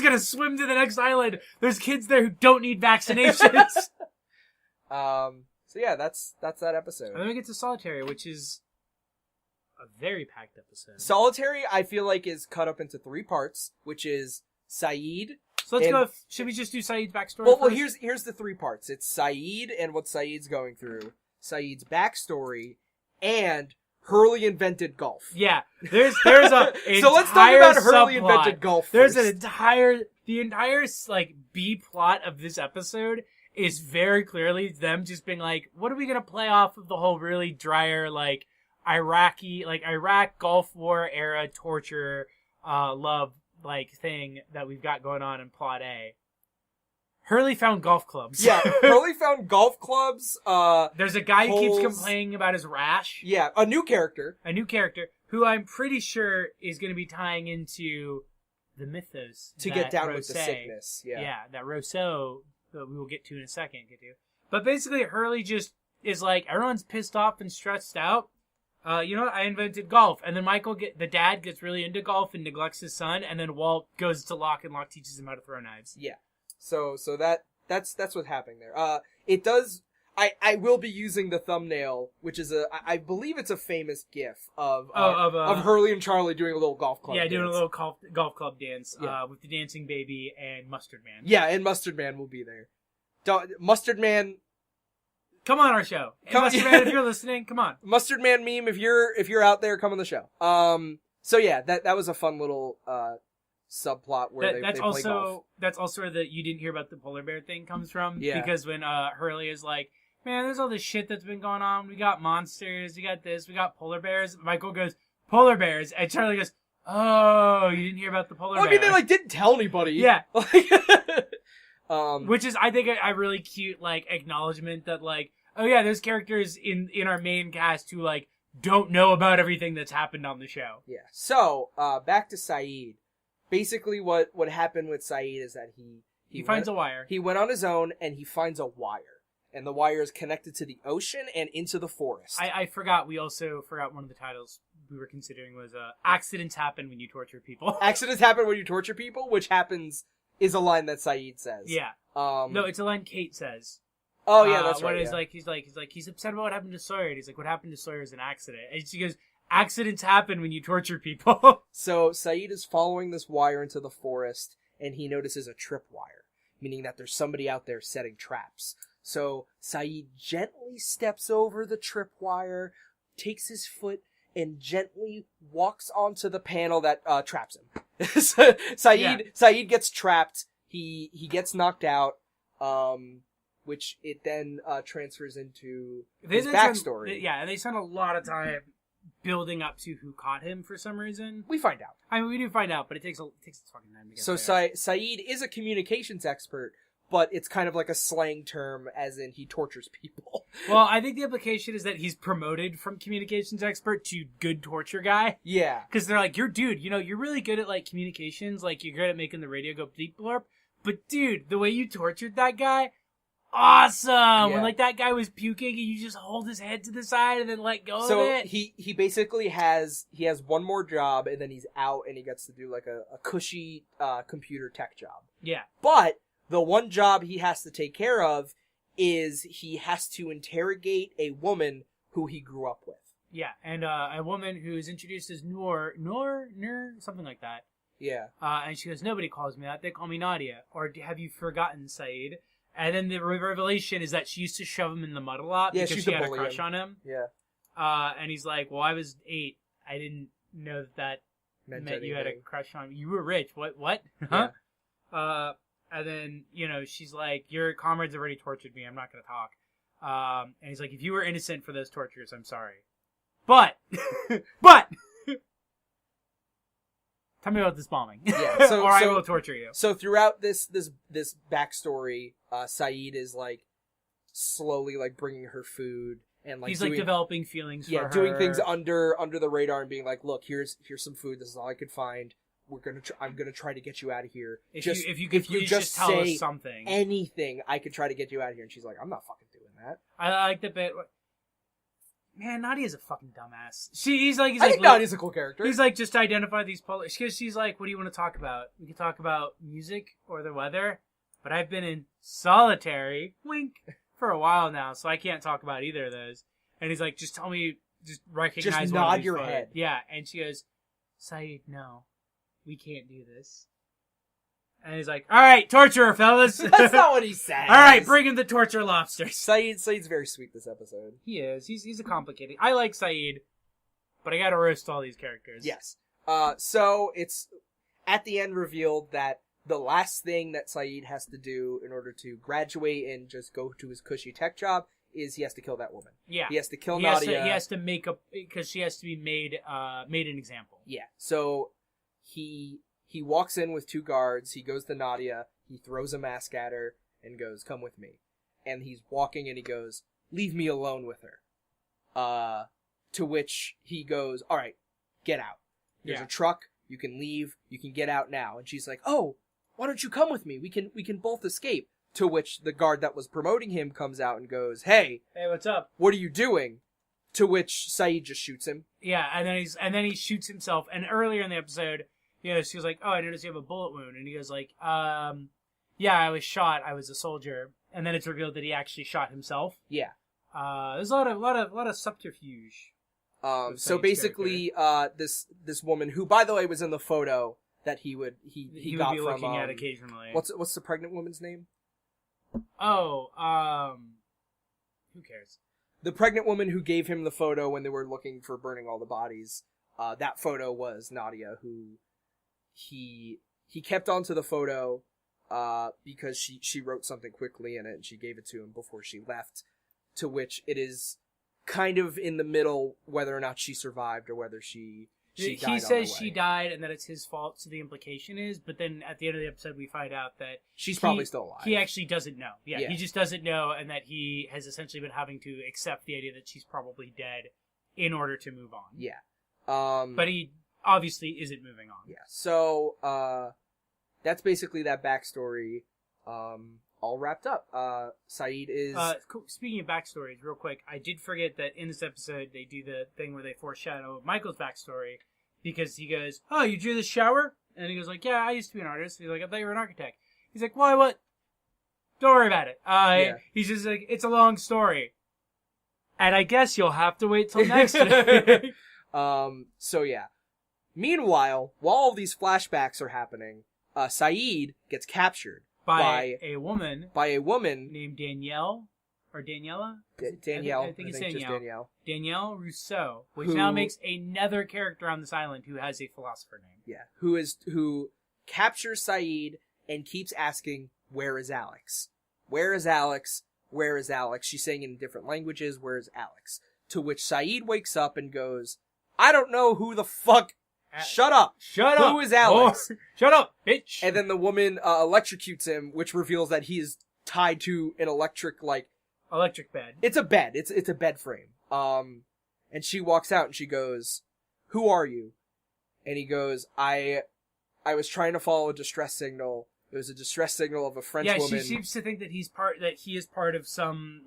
gonna swim to the next island. There's kids there who don't need vaccinations. So yeah, that's that episode. And then we get to Solitary, which is a very packed episode. Solitary, I feel like, is cut up into 3 parts, which is Sayid. So let's go. Should we just do Sayid's backstory? Well, here's the 3 parts. It's Sayid and what Sayid's going through, Sayid's backstory, and Hurley invented golf. Yeah, there's a so let's talk about Hurley subplot. invented golf. There's first. the entire like B plot of this episode is very clearly them just being like, what are we gonna play off of the whole really drier like Iraq Gulf War era torture love like thing that we've got going on in plot A. Hurley found golf clubs. Yeah, Hurley found golf clubs. There's a guy who keeps holes. complaining about his rash. Yeah, a new character Who I'm pretty sure is going to be tying into the mythos to that get down Rosé, with the sickness. Yeah, that Rousseau that we will get to in a second. But basically, Hurley just is like, everyone's pissed off and stressed out. You know what? I invented golf, and then the dad gets really into golf and neglects his son, and then Walt goes to Locke, and Locke teaches him how to throw knives. Yeah. So that's what's happening there. It does. I will be using the thumbnail, which is I believe it's a famous GIF of Hurley and Charlie doing a little golf club. Yeah, dance. doing a little golf club dance. Yeah. With the dancing baby and Mustard Man. Yeah, and Mustard Man will be there. Mustard Man, come on our show. Hey, Mustard Man, if you're listening, come on. Mustard Man meme, if you're out there, come on the show. So yeah, that was a fun little subplot where they play golf. That's also where the you didn't hear about the polar bear thing comes from. Yeah. Because when Hurley is like, man, there's all this shit that's been going on. We got monsters. We got this. We got polar bears. Michael goes, polar bears. And Charlie goes, oh, you didn't hear about the polar bear. I mean, they didn't tell anybody. Yeah. Which is, I think, a really cute, acknowledgement that, oh yeah, there's characters in our main cast who, don't know about everything that's happened on the show. Yeah. So, back to Sayid. Basically, what happened with Sayid is that he finds a wire. He went on his own, and he finds a wire. And the wire is connected to the ocean and into the forest. I forgot. We also forgot one of the titles we were considering was Accidents Happen When You Torture People. Accidents happen when you torture people, which is a line that Sayid says. Yeah. No, it's a line Kate says. Oh, yeah, that's right. He's upset about what happened to Sawyer. And he's like, what happened to Sawyer is an accident. And she goes, accidents happen when you torture people. So Sayid is following this wire into the forest, and he notices a tripwire, meaning that there's somebody out there setting traps. So Sayid gently steps over the tripwire, takes his foot, and gently walks onto the panel that traps him. Sayid gets trapped. He gets knocked out, which it then transfers into his backstory. And they spend a lot of time building up to who caught him for some reason. We find out. I mean, we do find out, but it takes a fucking time to get there. So Sayid is a communications expert, but it's kind of like a slang term, as in he tortures people. Well, I think the implication is that he's promoted from communications expert to good torture guy. Yeah. Because they're like, you're really good at, communications, you're good at making the radio go bleep blurp, but dude, the way you tortured that guy, awesome! Yeah. When, that guy was puking and you just hold his head to the side and then let go of it. So, he basically has one more job, and then he's out, and he gets to do, a cushy computer tech job. Yeah. But the one job he has to take care of is he has to interrogate a woman who he grew up with. Yeah, and a woman who is introduced as Noor, something like that. Yeah. And she goes, nobody calls me that, they call me Nadia. Or have you forgotten, Sayid? And then the revelation is that she used to shove him in the mud a lot because she had a crush on him. Yeah. And he's like, well, I was 8. I didn't know that meant you had a crush on me. You were rich. What? Huh? Yeah. And then, she's like, your comrades already tortured me. I'm not going to talk. And he's like, if you were innocent for those tortures, I'm sorry. But, Tell me about this bombing. Yeah, so- or I so- will torture you. So throughout this backstory, Sayid is like slowly like bringing her food and like He's doing, like developing feelings for her. doing things under the radar and being like, look, here's some food. This is all I could find. I'm gonna try to get you out of here. If you could please just tell say us something. anything, I could try to get you out of here. And she's like, I'm not fucking doing that. I like the bit. Man, Nadia's a fucking dumbass. He's I like, think Nadia's a cool character. he's like, just identify these because she's like, what do you want to talk about? We can talk about music or the weather, but I've been in solitary, wink, for a while now, so I can't talk about either of those. And he's like, just tell me, just recognize. Just one of nod these your photos. head. Yeah, and she goes, Sayid, no, we can't do this. And he's like, all right, torture her, fellas. That's not what he said. All right, bring in the torture lobsters. Sayid's very sweet this episode. He is. He's a complicated. I like Sayid, but I gotta roast all these characters. Yes. So it's at the end revealed that the last thing that Sayid has to do in order to graduate and just go to his cushy tech job is he has to kill that woman. Yeah. He has to kill Nadia. He has to make because she has to be made an example. Yeah. So he walks in with 2 guards. He goes to Nadia. He throws a mask at her and goes, "Come with me." And he's walking and he goes, "Leave me alone with her." To which he goes, "All right, get out. There's a truck. You can leave. You can get out now." And she's like, "Oh, why don't you come with me? We can both escape." To which the guard that was promoting him comes out and goes, Hey, what's up? What are you doing?" To which Sayid just shoots him. Yeah, and then he shoots himself. And earlier in the episode, she was like, "Oh, I noticed you have a bullet wound," and he goes like, "Yeah, I was shot. I was a soldier." And then it's revealed that he actually shot himself. Yeah. There's a lot of subterfuge. So basically, this woman who, by the way, was in the photo that he got would be from looking at occasionally. What's the pregnant woman's name? Oh, who cares? The pregnant woman who gave him the photo when they were looking for burning all the bodies. That photo was Nadia, who he kept onto the photo because she wrote something quickly in it and she gave it to him before she left. To which it is kind of in the middle whether or not she survived or whether she died. He says she died and that it's his fault, so the implication is, but then at the end of the episode we find out that she's probably still alive. He actually doesn't know. Yeah, Yeah. he just doesn't know, and that he has essentially been having to accept the idea that she's probably dead in order to move on. Yeah. But he obviously isn't moving on. Yeah. So that's basically that backstory all wrapped up. Sayid is Speaking of backstories, real quick, I did forget that in this episode they do the thing where they foreshadow Michael's backstory, because he goes, "Oh, you drew the shower?" And he goes like, "Yeah, I used to be an artist." He's like, "I thought you were an architect." He's like, "Why? What? Don't worry about it." Yeah. He's just like, "It's a long story, and I guess you'll have to wait till next week." So yeah. Meanwhile, while all these flashbacks are happening, Sayid gets captured by a woman named Danielle or Daniela. Danielle. I think it's just Danielle. Danielle. Danielle Rousseau, which Who- now makes another character on this island who has a philosopher name. Yeah. Who captures Sayid and keeps asking, "Where is Alex? Where is Alex? Where is Alex?" She's saying in different languages, "Where is Alex?" To which Sayid wakes up and goes, "I don't know who the fuck. Shut up. Shut up. Who is Alex?" Oh, shut up, bitch. And then the woman electrocutes him, which reveals that he is tied to an electric bed. It's a bed. It's a bed frame. And she walks out and she goes, "Who are you?" And he goes, I was trying to follow a distress signal. It was a distress signal of a French woman. She seems to think that he is part of some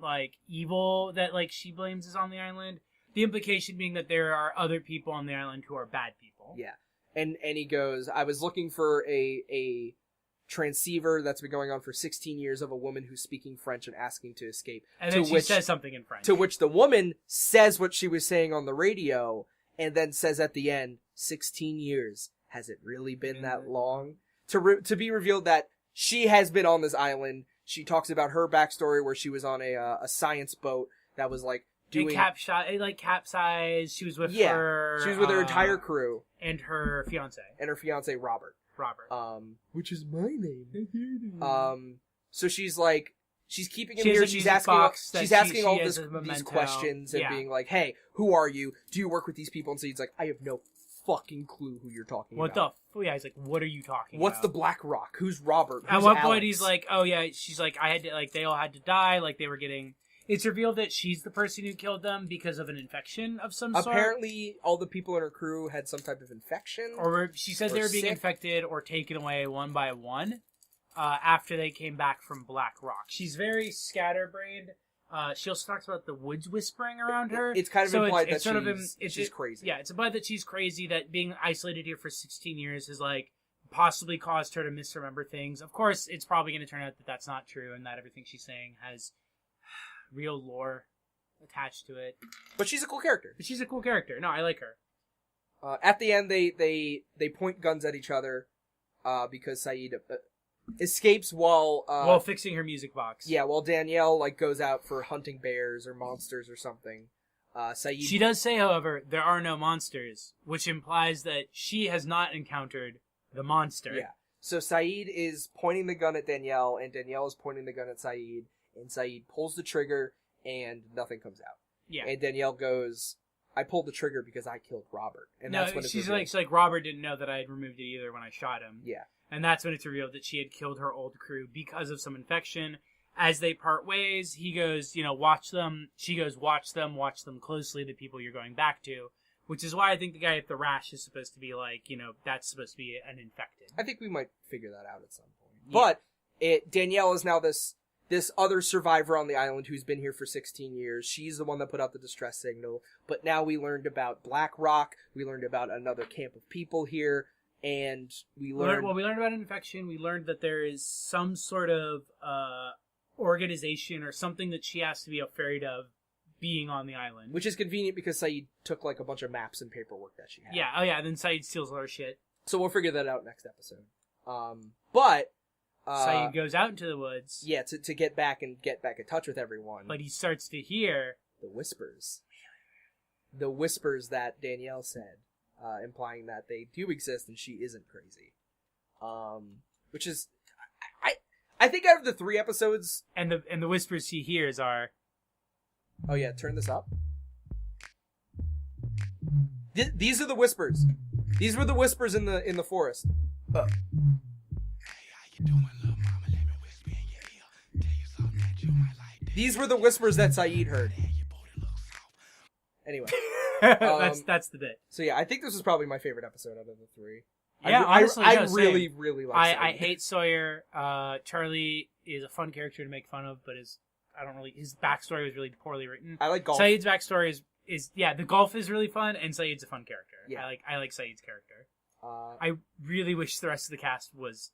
evil that she blames is on the island. The implication being that there are other people on the island who are bad people. Yeah. And he goes, "I was looking for a transceiver that's been going on for 16 years of a woman who's speaking French and asking to escape." And then she says something in French. To which the woman says what she was saying on the radio, and then says at the end, 16 years. Has it really been that long? To be revealed that she has been on this island. She talks about her backstory where she was on a science boat that was doing... It capsized. She was with her... She was with her entire crew. And her fiance. Robert. Which is my name. So she's keeping him here. She's asking all these questions and being like, "Hey, who are you? Do you work with these people?" And so he's like, "I have no fucking clue who you're talking What about. yeah, he's like, what are you talking What's the about? Black Rock? Who's Robert? At Who's one Alex? point, he's like, oh yeah, she's like, I had to, like, they all had to die, like, they were getting... It's revealed that she's the person who killed them because of an infection of some sort. Apparently, all the people in her crew had some type of infection. Or she said they were being sick. infected or taken away one by one after they came back from Black Rock. She's very scatterbrained. She also talks about the woods whispering around her. It's kind of So implied it's that sort of she's crazy. Yeah, it's implied that she's crazy, that being isolated here for 16 years has, like, possibly caused her to misremember things. Of course, it's probably going to turn out that that's not true and that everything she's saying has real lore attached to it. But she's a cool character. But she's a cool character. No, I like her. At the end, they point guns at each other because Sayid escapes while Fixing her music box. Yeah, while Danielle like goes out for hunting bears or monsters or something. Sayid. She does say, however, there are no monsters, which implies that she has not encountered the monster. Yeah. So Sayid is pointing the gun at Danielle, and Danielle is pointing the gun at Sayid, and Sayid pulls the trigger, and nothing comes out. Yeah. And Danielle goes, I pulled the trigger because I killed Robert. And No, that's when it's she's revealed. like, Robert didn't know that I had removed it either when I shot him. Yeah. And that's when it's revealed that she had killed her old crew because of some infection. As they part ways, he goes, watch them. She goes, watch them closely, the people you're going back to. Which is why I think the guy with the rash is supposed to be like, that's supposed to be an infected. I think we might figure that out at some point. Yeah. But Danielle is now this other survivor on the island who's been here for 16 years. She's the one that put out the distress signal. But now we learned about Black Rock. We learned about another camp of people here. And we learned... we learned about an infection. We learned that there is some sort of organization or something that she has to be afraid of being on the island. Which is convenient because Sayid took like a bunch of maps and paperwork that she had. Yeah, oh yeah, then Sayid steals all her shit. So we'll figure that out next episode. But... Sayid goes out into the woods. Yeah, to get back in touch with everyone. But he starts to hear... The whispers. The whispers that Danielle said. Implying that they do exist and she isn't crazy. Which is... I think out of the 3 episodes... And the whispers he hears are... Oh yeah, turn this up. These are the whispers. These were the whispers in the forest. These were the whispers that Sayid heard. Anyway. That's the bit. So yeah, I think this is probably my favorite episode out of the 3. Yeah, honestly, I no, really, same. really like Sayid. I hate Sawyer. Charlie is a fun character to make fun of, but his backstory was really poorly written. I like golf. Sayid's backstory is the golf is really fun, and Sayid's a fun character. Yeah. I like Sayid's character. I I really wish the rest of the cast was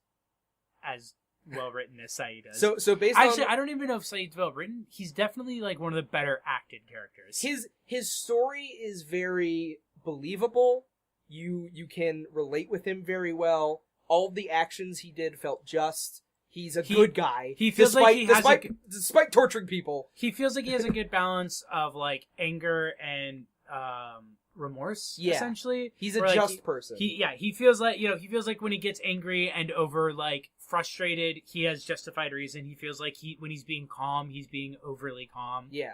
as well written as Sayid is. so based Actually, on I don't even know if Sayid's well written. He's definitely like one of the better acted characters. his story is very believable. You can relate with him very well. All of the actions he did felt just. He's a good guy. He feels like he has despite torturing people. He feels like he has a good balance of like anger and remorse. Yeah. Essentially, He's a Where, like, just person. He feels like when he gets angry and over like frustrated, he has justified reason. He feels like when he's being calm, he's being overly calm. Yeah.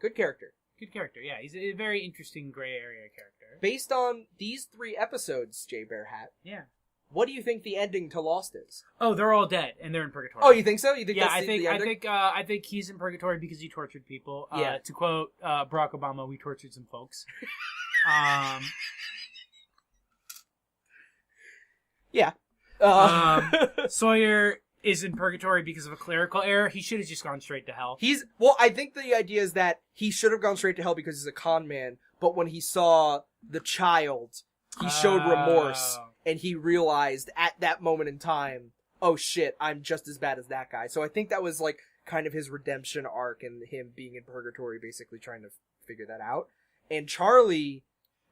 Good character. Good character. Yeah, he's a very interesting gray area character. Based on these 3 episodes, J Bear Hat. Yeah. What do you think the ending to Lost is? Oh, they're all dead and they're in purgatory. Oh, you think so? You think Yeah, that's the ending? I think he's in purgatory because he tortured people. Yeah. To quote Barack Obama, we tortured some folks. Yeah. Sawyer is in purgatory because of a clerical error. He should have just gone straight to hell. I think the idea is that he should have gone straight to hell because he's a con man, but when he saw the child, he showed remorse, and he realized at that moment in time, oh shit, I'm just as bad as that guy. So I think that was like kind of his redemption arc and him being in purgatory, basically trying to figure that out. And Charlie...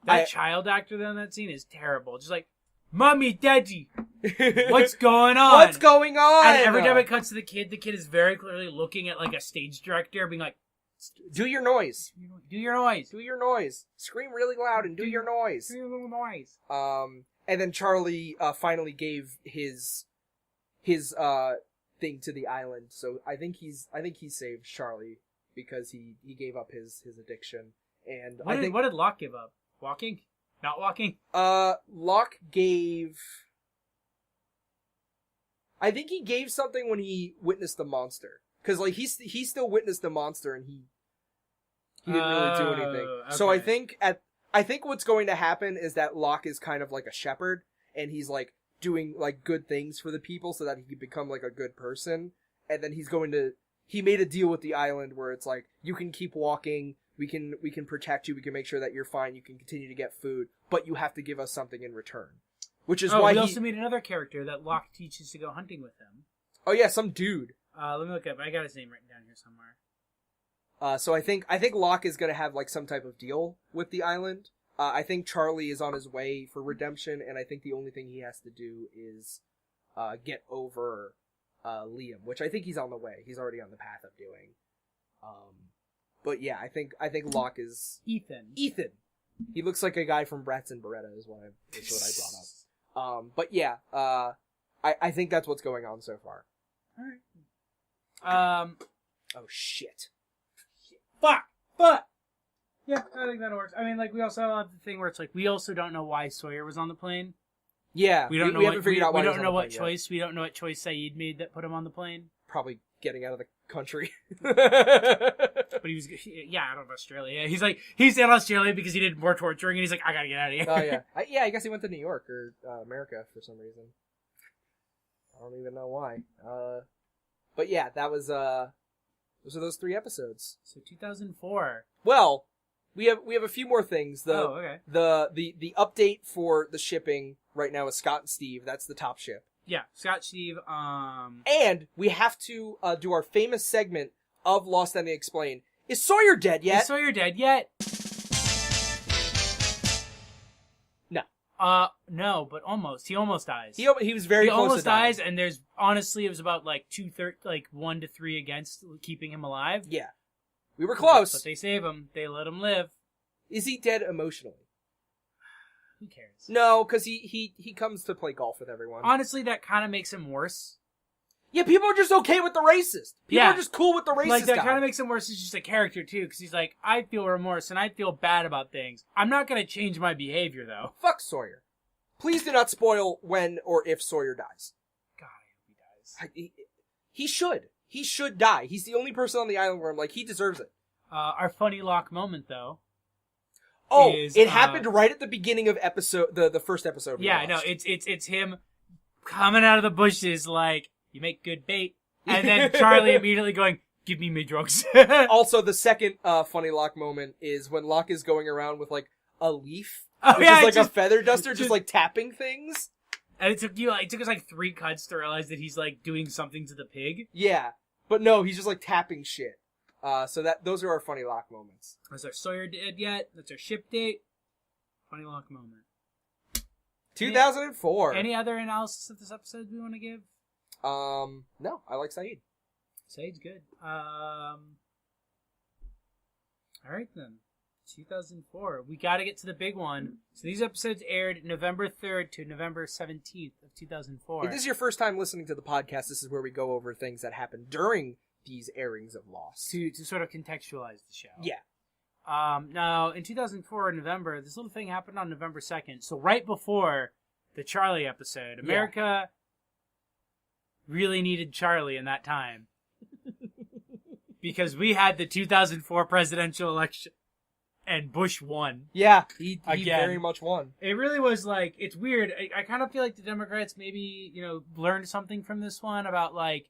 That child actor in that scene is terrible. Just like, Mommy, Daddy, what's going on? What's going on? And every time it cuts to the kid is very clearly looking at like a stage director, being like, do your noise. Do your noise. Do your noise. Scream really loud and do your noise. Do your little noise. And then Charlie finally gave his thing to the island. So I think he saved Charlie because he gave up his addiction. And what did Locke give up? Walking? Not walking? Locke gave... I think he gave something when he witnessed the monster. Because, like, he still witnessed the monster, and he didn't really do anything. Okay. So I think what's going to happen is that Locke is kind of like a shepherd, and he's, like, doing, like, good things for the people so that he can become, like, a good person. And then he made a deal with the island where it's like, you can keep walking, we can protect you, we can make sure that you're fine, you can continue to get food, but you have to give us something in return. Which is why we also meet another character that Locke teaches to go hunting with him. Oh yeah, some dude. Let me look up. I got his name written down here somewhere. So I think Locke is gonna have like some type of deal with the island. I think Charlie is on his way for redemption, and I think the only thing he has to do is get over Liam, which I think he's on the way. He's already on the path of doing. But yeah, I think Locke is Ethan. He looks like a guy from Bratz and Beretta is what I brought up. But yeah, I think that's what's going on so far. Alright. Oh shit. Fuck! Yeah, I think that works. I mean, like, we also have the thing where it's like, we also don't know why Sawyer was on the plane. Yeah, we don't know. We haven't figured out why. We don't know what choice. We don't know what choice Sayid made that put him on the plane. Probably getting out of the country. But he was, out of Australia. He's in Australia because he did more torturing, and he's like, I gotta get out of here. Oh yeah, I guess he went to New York or America for some reason. I don't even know why. But yeah, that was those are those 3 episodes. So 2004. Well, we have a few more things. Okay. The update for the shipping right now is Scott and Steve. That's the top ship. Yeah, Scott, Steve. And we have to do our famous segment of Lost Ending Explained. Is Sawyer dead yet? Is Sawyer dead yet? No. No, but almost. He almost dies. He was very close to dying. He almost dies, and there's honestly it was about like 1 to 3 against keeping him alive. Yeah, we were close. But they save him. They let him live. Is he dead emotionally? Who cares? No, because he comes to play golf with everyone. Honestly, that kind of makes him worse. Yeah, people are just okay with the racist. People are just cool with the racist Like, that guy. kind of makes him worse as just a character, too, because he's like, I feel remorse and I feel bad about things. I'm not going to change my behavior, though. Fuck Sawyer. Please do not spoil when or if Sawyer dies. God, I hope he dies. He should. He should die. He's the only person on the island where I'm like, he deserves it. Our funny Locke moment, though. Oh, it happened right at the beginning of the first episode. Yeah, no, it's him coming out of the bushes like, you make good bait. And then Charlie immediately going, give me my drugs. Also, the second funny Locke moment is when Locke is going around with like a leaf, which is like a feather duster, just like tapping things. And it took us like 3 cuts to realize that he's like doing something to the pig. Yeah, but no, he's just like tapping shit. So those are our funny Locke moments. Is our Sawyer dead yet? That's our ship date. Funny Locke moment. 2004. Any other analysis of this episode we want to give? No, I like Sayid. Sayid's good. Alright then. 2004. We gotta get to the big one. So these episodes aired November 3rd to November 17th of 2004. If this is your first time listening to the podcast, this is where we go over things that happened during these airings of Lost. To sort of contextualize the show. Yeah. Now, in 2004, in November, this little thing happened on November 2nd. So right before the Charlie episode, America really needed Charlie in that time. Because we had the 2004 presidential election. And Bush won. Yeah, he very much won. It really was like, it's weird. I kind of feel like the Democrats maybe, learned something from this one about like,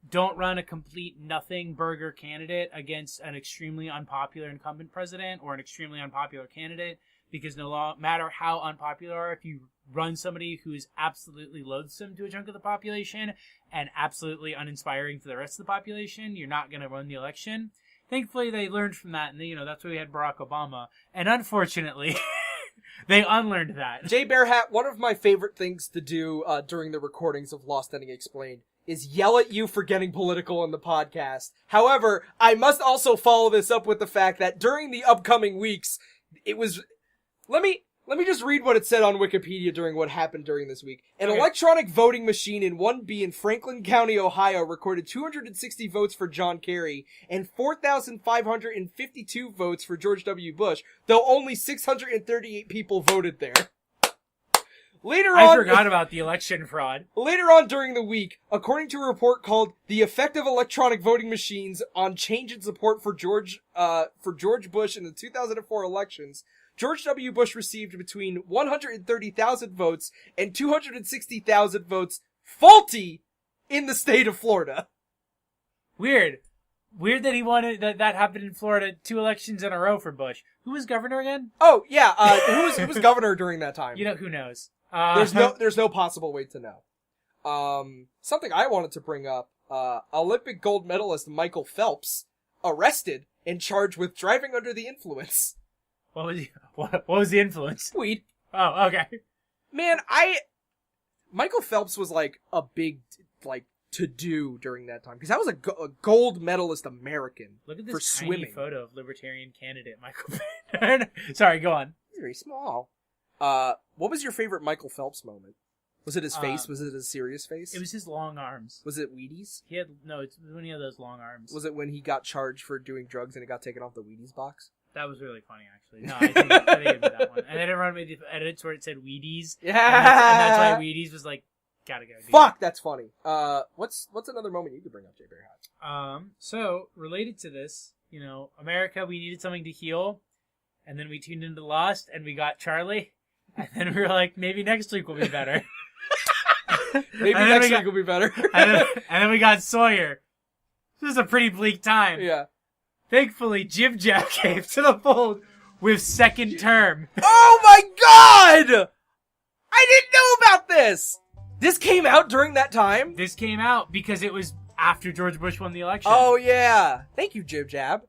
don't run a complete nothing burger candidate against an extremely unpopular incumbent president or an extremely unpopular candidate, because no matter how unpopular, if you run somebody who is absolutely loathsome to a chunk of the population and absolutely uninspiring to the rest of the population, you're not going to run the election. Thankfully, they learned from that, and that's why we had Barack Obama. And unfortunately, they unlearned that. Jay Bearhat, one of my favorite things to do during the recordings of Lost Ending Explained is yell at you for getting political in the podcast. However, I must also follow this up with the fact that during the upcoming weeks, it was... Let me Let me just read what it said on Wikipedia during what happened during this week. An Okay. electronic voting machine in 1B in Franklin County, Ohio recorded 260 votes for John Kerry and 4,552 votes for George W. Bush, though only 638 people voted there. I forgot about the election fraud. Later on during the week, according to a report called "The Effect of Electronic Voting Machines on Change in Support for George Bush in the 2004 Elections," George W. Bush received between 130,000 votes and 260,000 votes faulty in the state of Florida. Weird that he wanted that happened in Florida 2 elections in a row for Bush. Who was governor again? Oh yeah, who was governor during that time? You know, who knows? There's no possible way to know. Something I wanted to bring up: Olympic gold medalist Michael Phelps arrested and charged with driving under the influence. What was the influence? Weed. Oh, okay. Man, Michael Phelps was like a big to do during that time because that was a gold medalist American. Look at this for tiny swimming. photo of libertarian candidate Michael Phelps. Sorry, go on. He's very small. What was your favorite Michael Phelps moment? Was it his face? Was it his serious face? It was his long arms. Was it Wheaties? It's when he had those long arms. Was it when he got charged for doing drugs and it got taken off the Wheaties box? That was really funny, actually. No, I think it'd be that one. And then it reminded me of the edits where it said Wheaties. Yeah. And that's why Wheaties was like, gotta go. Dude. Fuck, that's funny. What's another moment you could bring up, Jay Bear Hat? So related to this, America, we needed something to heal, and then we tuned into Lost, and we got Charlie, and then we were like, maybe next week will be better. Maybe next week will be better. and then we got Sawyer. This is a pretty bleak time. Yeah. Thankfully, Jib Jab came to the fold with second term. Oh my god! I didn't know about this! This came out during that time? This came out because it was after George Bush won the election. Oh yeah. Thank you, Jib Jab.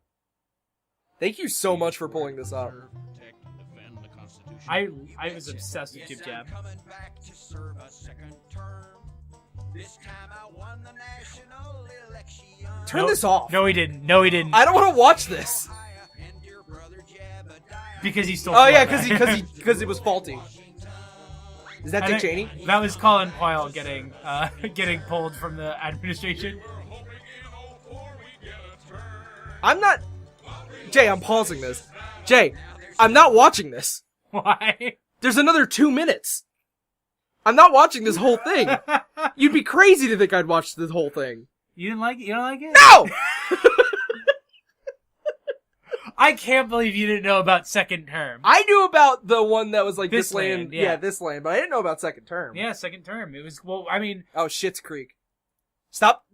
Thank you so much for pulling this up. I was obsessed with Jib Jab. Turn this off. No, he didn't. No, he didn't. I don't want to watch this. Because he stole. Oh yeah, because it was faulty. Is that I Dick think Cheney? That was Colin Powell getting pulled from the administration. I'm not... Jay, I'm pausing this. Jay, I'm not watching this. Why? There's another 2 minutes. I'm not watching this whole thing. You'd be crazy to think I'd watch this whole thing. You didn't like it? You don't like it? No! I can't believe you didn't know about second term. I knew about the one that was like This this land. Land, yeah. This land, but I didn't know about second term. Yeah, second term. It was, well, I mean... Oh, Schitt's Creek. Stop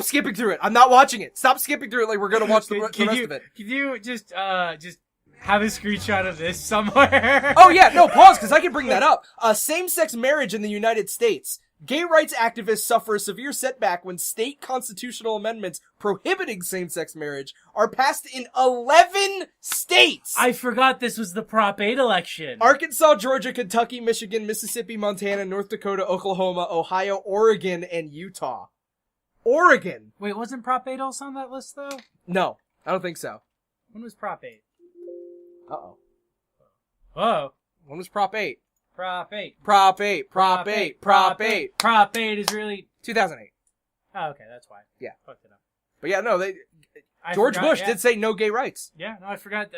skipping through it. I'm not watching it. Stop skipping through it like we're gonna watch the rest of it. Can you just have a screenshot of this somewhere? Oh yeah, no, pause, because I can bring that up. Same-sex marriage in the United States. Gay rights activists suffer a severe setback when state constitutional amendments prohibiting same-sex marriage are passed in 11 states! I forgot this was the Prop 8 election. Arkansas, Georgia, Kentucky, Michigan, Mississippi, Montana, North Dakota, Oklahoma, Ohio, Oregon, and Utah. Oregon! Wait, wasn't Prop 8 also on that list, though? No, I don't think so. When was Prop 8? Uh-oh. Whoa. When was Prop 8? Prop 8. Prop 8, Prop 8, Prop 8. Prop 8 is really... 2008. Oh, okay, that's why. Yeah. Fucked it up. But yeah, no, I George forgot, Bush yeah. did say no gay rights. Yeah, no, I forgot.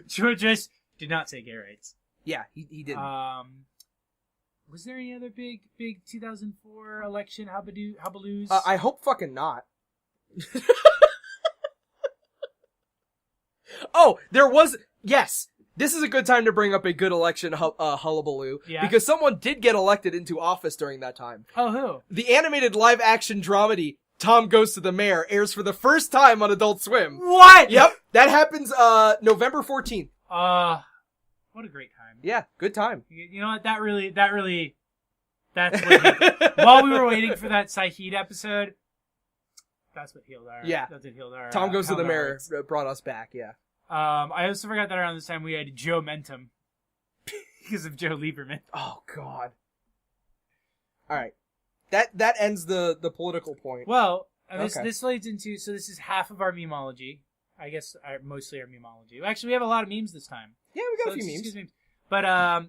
George Bush did not say gay rights. Yeah, he didn't. Was there any other big 2004 election hubbaloos? I hope fucking not. Oh, there was... Yes, this is a good time to bring up a good election hullabaloo. Yeah. Because someone did get elected into office during that time. Oh, who? The animated live-action dramedy Tom Goes to the Mayor airs for the first time on Adult Swim. What? Yep, that happens November 14th. What a great time. Yeah, good time. You know what? That's what while we were waiting for that Sayid episode, that's what healed our... Yeah. That's what healed our... Tom Goes to the healed our Mayor hearts. brought us back, yeah. I also forgot that around this time we had Joe Mentum. Because of Joe Lieberman. Oh, God. Alright. That ends the political point. Well, and Okay. this leads into... So this is half of our memology. I guess mostly our memology. Actually, we have a lot of memes this time. Yeah, we got So a few let's memes. just use But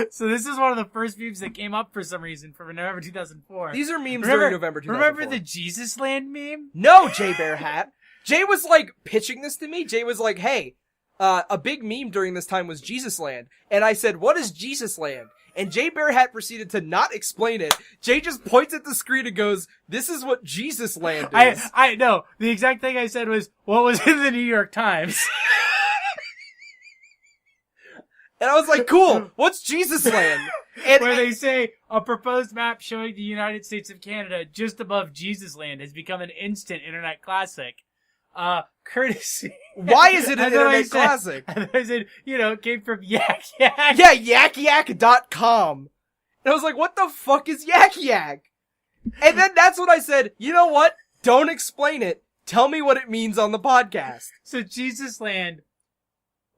so this is one of the first memes that came up for some reason for November 2004. These are memes during November 2004. Remember the Jesus Land meme? No, Jay Bear Hat. Jay was like pitching this to me. Jay was like, hey, a big meme during this time was Jesus Land. And I said, what is Jesus Land? And Jay Bear Hat proceeded to not explain it. Jay just points at the screen and goes, this is what Jesus Land is. I know. The exact thing I said was, what was in the New York Times? And I was like, cool, what's Jesus Land? And, where they say a proposed map showing the United States of Canada just above Jesus Land has become an instant internet classic. Courtesy. Why is it an internet classic? And I said, it came from Yak Yak. Yeah, yakyak.com. And I was like, what the fuck is Yak Yak? And then that's when I said, you know what? Don't explain it. Tell me what it means on the podcast. So Jesus Land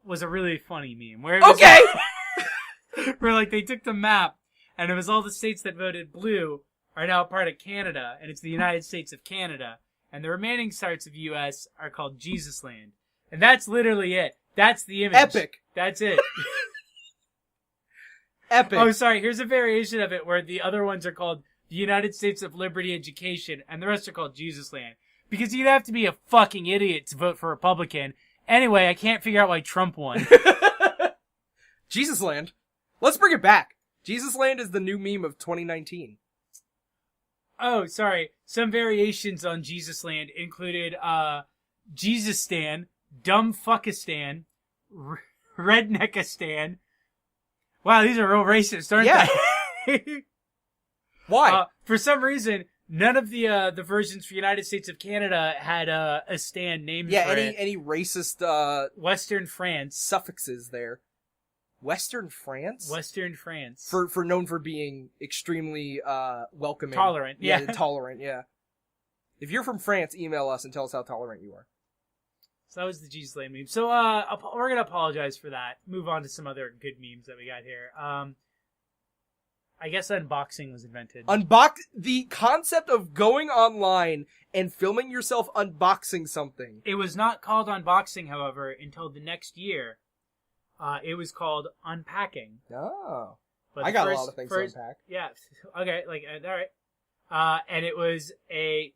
was a really funny meme. Where where like they took the map and it was all the states that voted blue are now part of Canada, and it's the United States of Canada. And the remaining parts of U.S. are called Jesus Land. And that's literally it. That's the image. Epic. That's it. Epic. Oh, sorry. Here's a variation of it where the other ones are called the United States of Liberty Education, and the rest are called Jesus Land. Because you'd have to be a fucking idiot to vote for Republican. Anyway, I can't figure out why Trump won. Jesus Land. Let's bring it back. Jesus Land is the new meme of 2019. Oh, sorry. Some variations on Jesus Land included, Jesus Stan, Dumb Fuckistan, Redneckistan. Wow, these are real racist, aren't they? Why? For some reason, none of the versions for United States of Canada had a stan named for it. any racist, Western France. suffixes there. Western France? Western France. For known for being extremely, welcoming. Tolerant, yeah. Tolerant, yeah. If you're from France, email us and tell us how tolerant you are. So that was the Jesus Land meme. So, we're gonna apologize for that. Move on to some other good memes that we got here. I guess unboxing was invented. The concept of going online and filming yourself unboxing something. It was not called unboxing, however, until the next year. It was called unpacking. Oh. But I got a lot of things to unpack. Yeah. Okay. All right. And it was it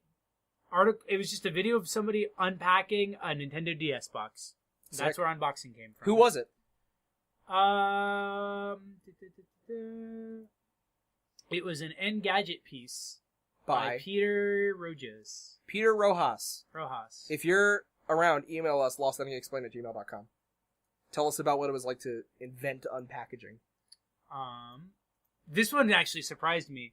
was just a video of somebody unpacking a Nintendo DS box. That's where unboxing came from. Who was it? It was an Engadget piece By Peter Rojas. Peter Rojas. Rojas. If you're around, email us, lostendingexplained@gmail.com. Tell us about what it was like to invent unpackaging. This one actually surprised me.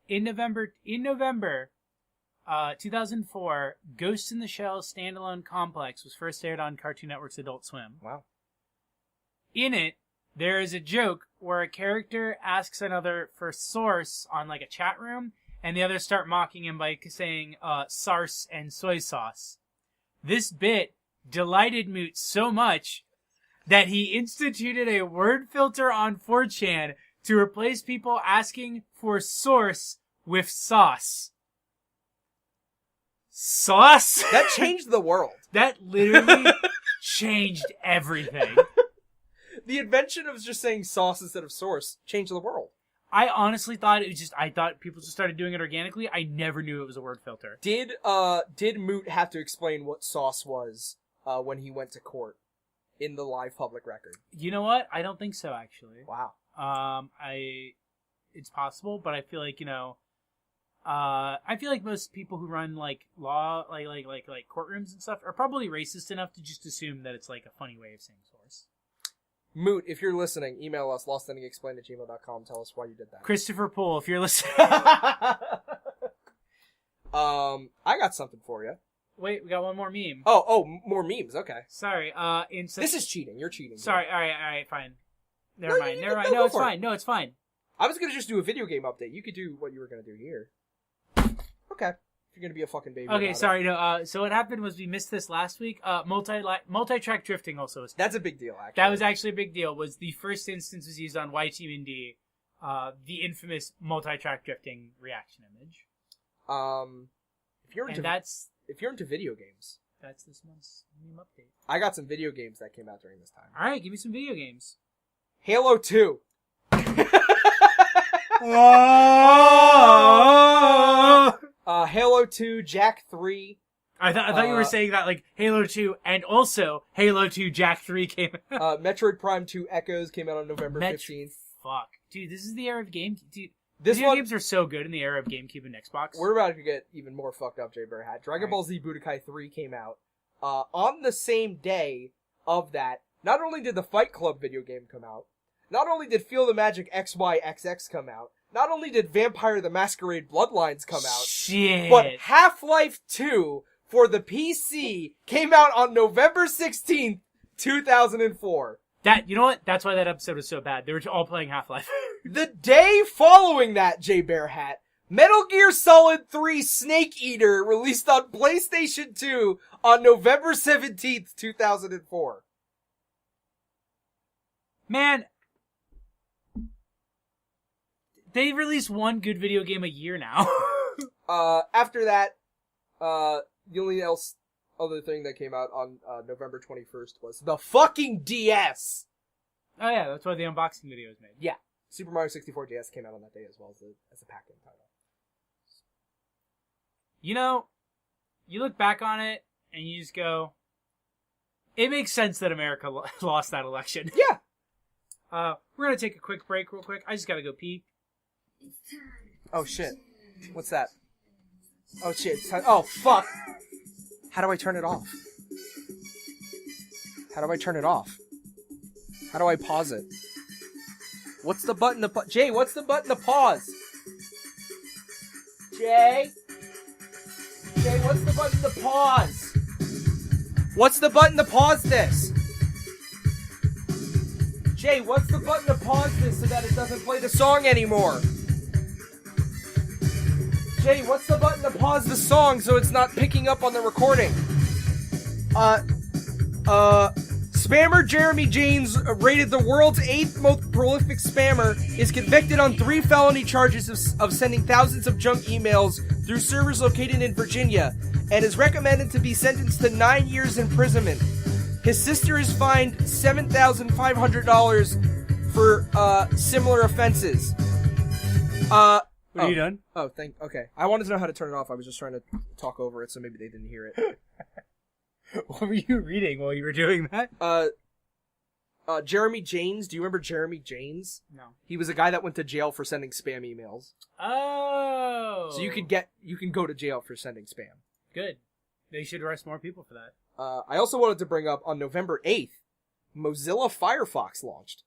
In November 2004, Ghost in the Shell standalone complex was first aired on Cartoon Network's Adult Swim. Wow. In it, there is a joke where a character asks another for source on like a chat room, and the others start mocking him by saying sarse and soy sauce. This bit delighted Moot so much that he instituted a word filter on 4chan to replace people asking for source with sauce. Sauce? That changed the world. That literally changed everything. The invention of just saying sauce instead of source changed the world. I honestly thought I thought people just started doing it organically. I never knew it was a word filter. Did Moot have to explain what sauce was when he went to court in the live public record? You know what? I don't think so, actually. Wow. It's possible, but I feel like, I feel like most people who run like law, like courtrooms and stuff are probably racist enough to just assume that it's like a funny way of saying source. Moot, if you're listening, email us, lostendingexplained@gmail.com. Tell us why you did that. Christopher Poole, if you're listening. I got something for you. Wait, we got one more meme. Oh, more memes. Okay. Sorry. This is cheating. You're cheating. Sorry. All right. Fine. Never mind. No, No, it's fine. No, it's fine. I was gonna just do a video game update. You could do what you were gonna do here. Okay. If you're gonna be a fucking baby. Okay, sorry. No. So what happened was we missed this last week. Multi-track drifting also was. That's a big deal, actually. That was actually a big deal. Was the first instance was used on YTMD, the infamous multi-track drifting reaction image. If you're into video games, that's this month's meme update. I got some video games that came out during this time. All right, give me some video games. Halo 2. Halo 2, Jack 3. I thought you were saying that like Halo 2 and also Halo 2 Jack 3 came out. Metroid Prime 2 Echoes came out on November 15th. Fuck. Dude, this is the era of game... Dude, This video one, games are so good in the era of GameCube and Xbox. we're about to get even more fucked up, Jay Bear Hat. Dragon Ball Z Budokai 3 came out. On the same day of that, not only did the Fight Club video game come out, not only did Feel the Magic XYXX come out, not only did Vampire the Masquerade Bloodlines come out, Shit. but Half-Life 2 for the PC came out on November 16th, 2004. You know what? That's why that episode was so bad. They were all playing Half-Life. The day following that, Jay Bear Hat, Metal Gear Solid 3 Snake Eater released on PlayStation 2 on November 17th, 2004. Man, they release one good video game a year now. After that, the only other thing that came out on November 21st was the fucking DS! Oh yeah, that's why the unboxing video was made. Yeah. Super Mario 64 DS came out on that day as well as a pack-in title. You know, you look back on it and you just go, it makes sense that America lost that election. Yeah. We're gonna take a quick break real quick. I just gotta go pee. Oh shit. What's that? Oh shit. Oh fuck. How do I turn it off? How do I turn it off? How do I pause it? What's the button to Jay, what's the button to pause? Jay? Jay, what's the button to pause? What's the button to pause this? Jay, what's the button to pause this so that it doesn't play the song anymore? Jay, what's the button to pause the song so it's not picking up on the recording? Spammer Jeremy James, rated the world's 8th most prolific spammer, is convicted on 3 felony charges of sending thousands of junk emails through servers located in Virginia, and is recommended to be sentenced to 9 years imprisonment. His sister is fined $7,500 for similar offenses. Are you done? Oh, okay. I wanted to know how to turn it off. I was just trying to talk over it, so maybe they didn't hear it. What were you reading while you were doing that? Jeremy James. Do you remember Jeremy James? No. He was a guy that went to jail for sending spam emails. Oh. So you can go to jail for sending spam. Good. They should arrest more people for that. I also wanted to bring up on November 8th, Mozilla Firefox launched.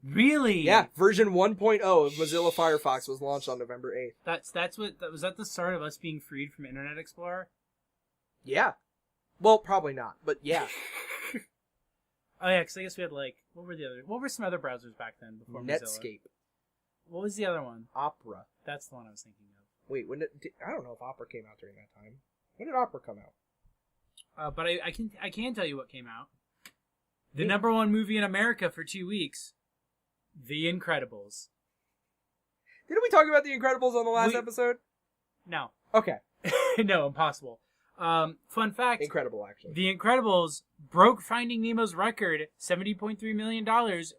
Really? Yeah, version 1.0 of Mozilla Firefox was launched on November 8th. Was that the start of us being freed from Internet Explorer? Yeah. Well, probably not, but yeah. Oh yeah, because I guess we had what were some other browsers back then before Mozilla? Netscape. What was the other one? Opera. That's the one I was thinking of. Wait, I don't know if Opera came out during that time. When did Opera come out? But I can tell you what came out. The number one movie in America for 2 weeks. The Incredibles. Didn't we talk about The Incredibles on the last episode? No. Okay. No, impossible. Fun fact. Incredible, actually. The Incredibles broke Finding Nemo's record, $70.3 million,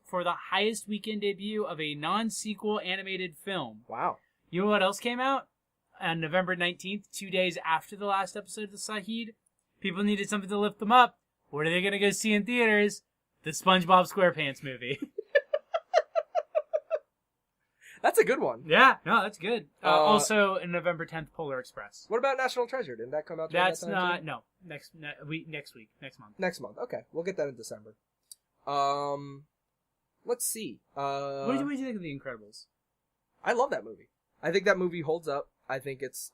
for the highest weekend debut of a non-sequel animated film. Wow. You know what else came out? On November 19th, 2 days after the last episode of the Sayid, people needed something to lift them up. What are they going to go see in theaters? The SpongeBob SquarePants movie. That's a good one. Yeah, no, that's good. Also, in November 10th, Polar Express. What about National Treasure? Didn't that come out? That's that time not, too? no. Next week, next month. Next month. Okay, we'll get that in December. Let's see. What did you think of The Incredibles? I love that movie. I think that movie holds up. I think it's,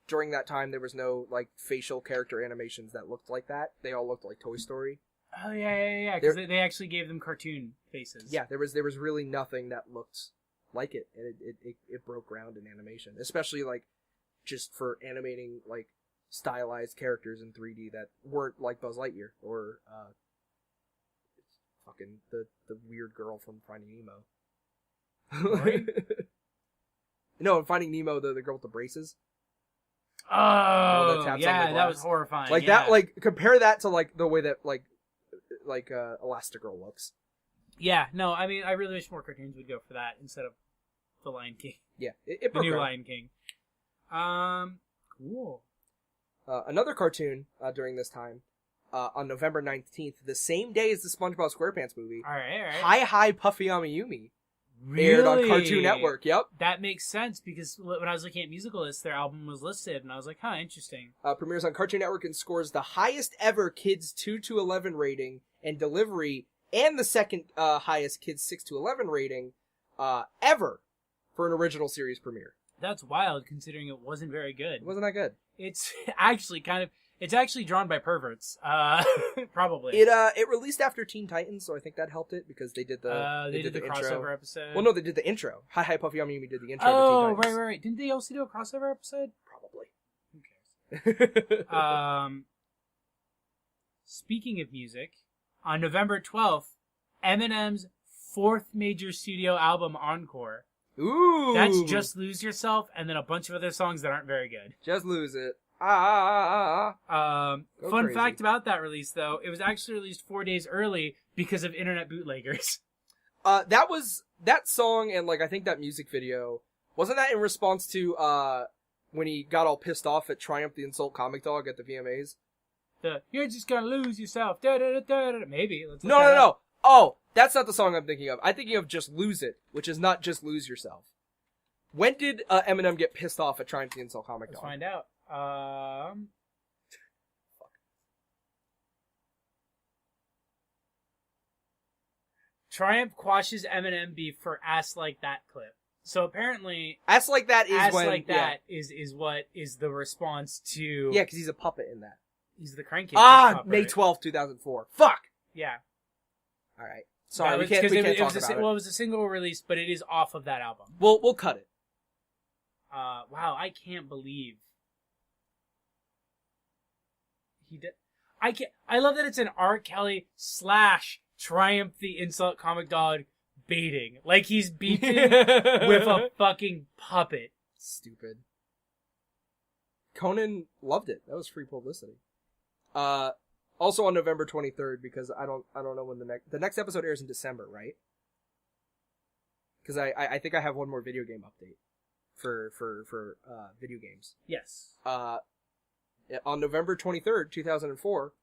during that time, there was no, facial character animations that looked like that. They all looked like Toy Story. Oh, yeah, because they actually gave them cartoon faces. Yeah, there was really nothing that looked like it. And it broke ground in animation. Especially, just for animating, stylized characters in 3D that weren't like Buzz Lightyear or, fucking the weird girl from Finding Nemo. Right? No, in Finding Nemo, the girl with the braces. Oh, taps on yeah, the that was glass. horrifying. Like yeah. that, like compare that to like the way that like Elastigirl looks. Yeah, no, I mean, I really wish more cartoons would go for that instead of The Lion King. Yeah, it The broke new out. Lion King. Cool. Another cartoon during this time, on November 19th, the same day as the SpongeBob SquarePants movie, All right. Hi Hi Puffy Amiyumi Really? aired on Cartoon Network. Yep. That makes sense because when I was looking at musical lists, their album was listed, and I was like, huh, interesting. Premieres on Cartoon Network and scores the highest ever Kids 2 to 11 rating and delivery, and the second highest Kids 6 to 11 rating ever for an original series premiere. That's wild considering it wasn't very good. Wasn't that good? It's actually it's actually drawn by perverts. Probably. It released after Teen Titans, so I think that helped it because they did the they did the intro. crossover episode. Well, no, they did the intro. Hi Hi Puffy Amiyumi did the intro Oh, to Teen Titans. right. Didn't they also do a crossover episode? Probably. Who cares? Speaking of music, on November 12th, Eminem's fourth major studio album, Encore. Ooh. That's Just Lose Yourself, and then a bunch of other songs that aren't very good. Just Lose It. Go Fun crazy. fact about that release, though, it was actually released 4 days early because of internet bootleggers. That song and like I think that music video, wasn't that in response to when he got all pissed off at Triumph the Insult Comic Dog at the VMAs? You're just gonna lose yourself. Da, da, da, da, da. Maybe. Let's look No. that up. Oh, that's not the song I'm thinking of. I'm thinking of Just Lose It, which is not Just Lose Yourself. When did Eminem get pissed off at Triumph the Insult Comic Let's Dog? find out. Triumph quashes Eminem beef for Ass Like That clip. So apparently, Ass Like That is Ass when... Like That is what is the response to... Yeah, because he's a puppet in that. He's the crank. May 12th, 2004. Fuck! Yeah. Alright. Sorry, we That was- can't it talk was about it. Well, it was a single release, but it is off of that album. We'll cut it. Wow, I can't believe he did. I love that it's an R. Kelly / Triumph the Insult Comic Dog baiting. Like he's beefing with a fucking puppet. Stupid. Conan loved it. That was free publicity. Also on November 23rd, because I don't know when the next episode airs in December, right? Because I think I have one more video game update for video games. Yes. On November 23rd, 2004,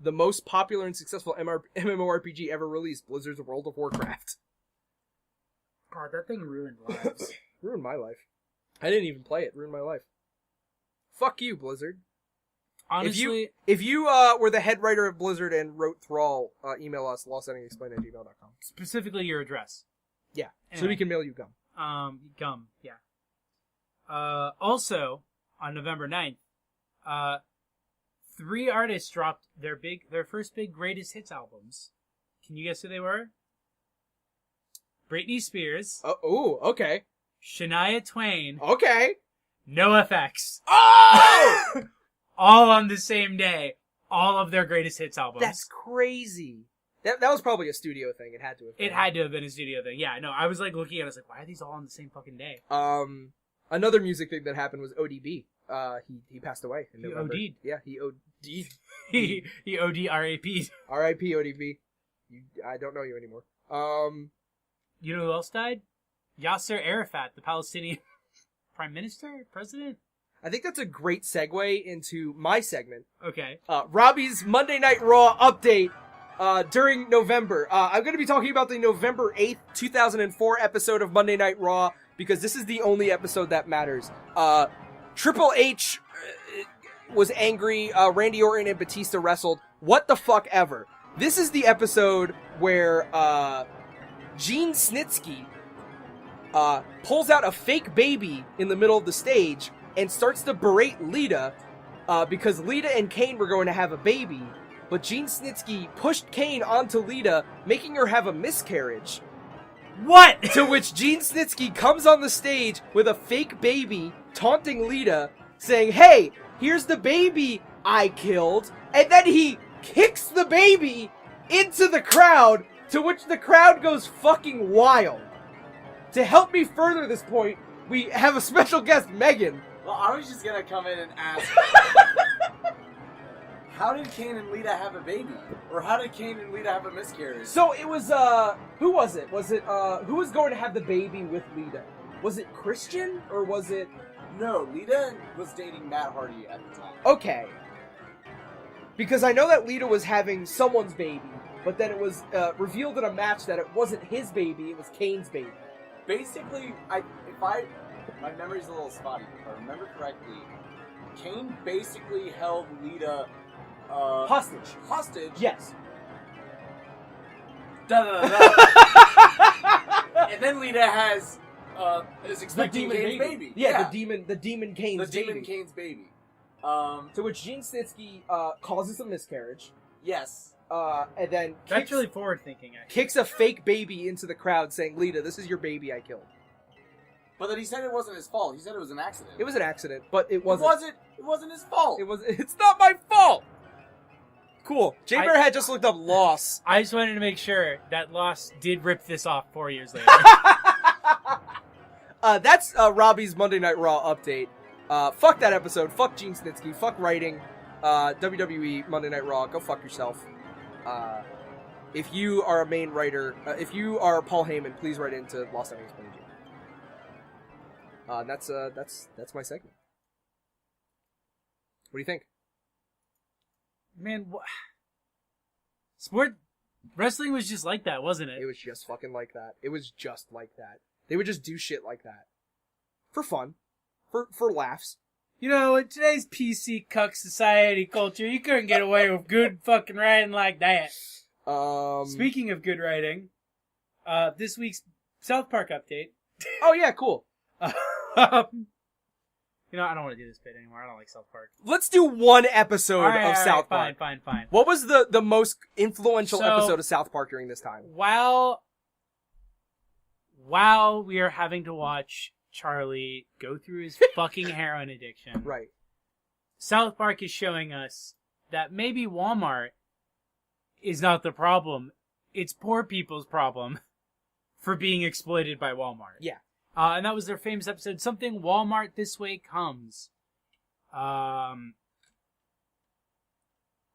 the most popular and successful MMORPG ever released, Blizzard's World of Warcraft. God, that thing ruined lives. Ruined my life. I didn't even play it. Ruined my life. Fuck you, Blizzard. Honestly, If you were the head writer of Blizzard and wrote Thrall, email us, lostendingexplained@gmail.com. specifically your address. Yeah, so Anyway. we can mail you gum. Gum, yeah. Also, on November 9th, 3 artists dropped their first big greatest hits albums. Can you guess who they were? Britney Spears, Oh, okay. Shania Twain, Okay. NoFX. Oh! All on the same day. All of their greatest hits albums. That's crazy. That was probably a studio thing. It had to have been. It had to have been a studio thing. Yeah, no, I was like looking at it, I was like, why are these all on the same fucking day? Another music thing that happened was ODB. He passed away in He November. OD'd. Yeah, he OD'd. He OD-RAP'd. R.I.P. ODB. I don't know you anymore. You know who else died? Yasser Arafat, the Palestinian Prime Minister? President? I think that's a great segue into my segment. Okay. Robbie's Monday Night Raw update during November. I'm going to be talking about the November 8th, 2004 episode of Monday Night Raw because this is the only episode that matters. Triple H was angry. Randy Orton and Batista wrestled. What the fuck ever. This is the episode where Gene Snitsky pulls out a fake baby in the middle of the stage and starts to berate Lita because Lita and Kane were going to have a baby, but Gene Snitsky pushed Kane onto Lita, making her have a miscarriage. What? To which Gene Snitsky comes on the stage with a fake baby, taunting Lita, saying, "Hey, here's the baby I killed," and then he kicks the baby into the crowd, to which the crowd goes fucking wild. To help me further this point, we have a special guest, Megan. Well, I was just gonna come in and ask, how did Kane and Lita have a baby? Or how did Kane and Lita have a miscarriage? So it was, who was it? Was it, who was going to have the baby with Lita? Was it Christian, or was it... No, Lita was dating Matt Hardy at the time. Okay. Because I know that Lita was having someone's baby, but then it was revealed in a match that it wasn't his baby, it was Kane's baby. Basically, my memory's a little spotty, if I remember correctly, Kane basically held Lita Hostage. Hostage. Yes. And then Lita has is expecting Kane's baby. Yeah, the demon Kane's baby. The demon Kane's baby. To which Gene Snitsky causes a miscarriage. Yes. And then That's really forward thinking, actually. kicks a fake baby into the crowd saying, Lita, this is your baby I killed. But then he said it wasn't his fault. He said it was an accident. It was an accident, but it wasn't. It wasn't his fault. It's not my fault! Cool. J-Bear had just looked up Lost. I just wanted to make sure that Lost did rip this off 4 years later. That's Robbie's Monday Night Raw update. Fuck that episode. Fuck Gene Snitsky. Fuck writing. WWE Monday Night Raw. Go fuck yourself. If you are a main writer, if you are Paul Heyman, please write into Lost Ending Explained. That's my segment. What do you think? Man, sport wrestling was just like that, wasn't it? It was just fucking like that. It was just like that. They would just do shit like that. For fun. For laughs. You know, in today's PC cuck society culture, you couldn't get away with good fucking writing like that. Speaking of good writing, this week's South Park update. Oh yeah, cool. You know, I don't want to do this bit anymore. I don't like South Park. Let's do one episode of South Park. Fine. What was the most influential episode of South Park during this time? While we are having to watch Charlie go through his fucking heroin addiction, Right. South Park is showing us that maybe Walmart is not the problem. It's poor people's problem for being exploited by Walmart. Yeah. And that was their famous episode, Something Walmart This Way Comes.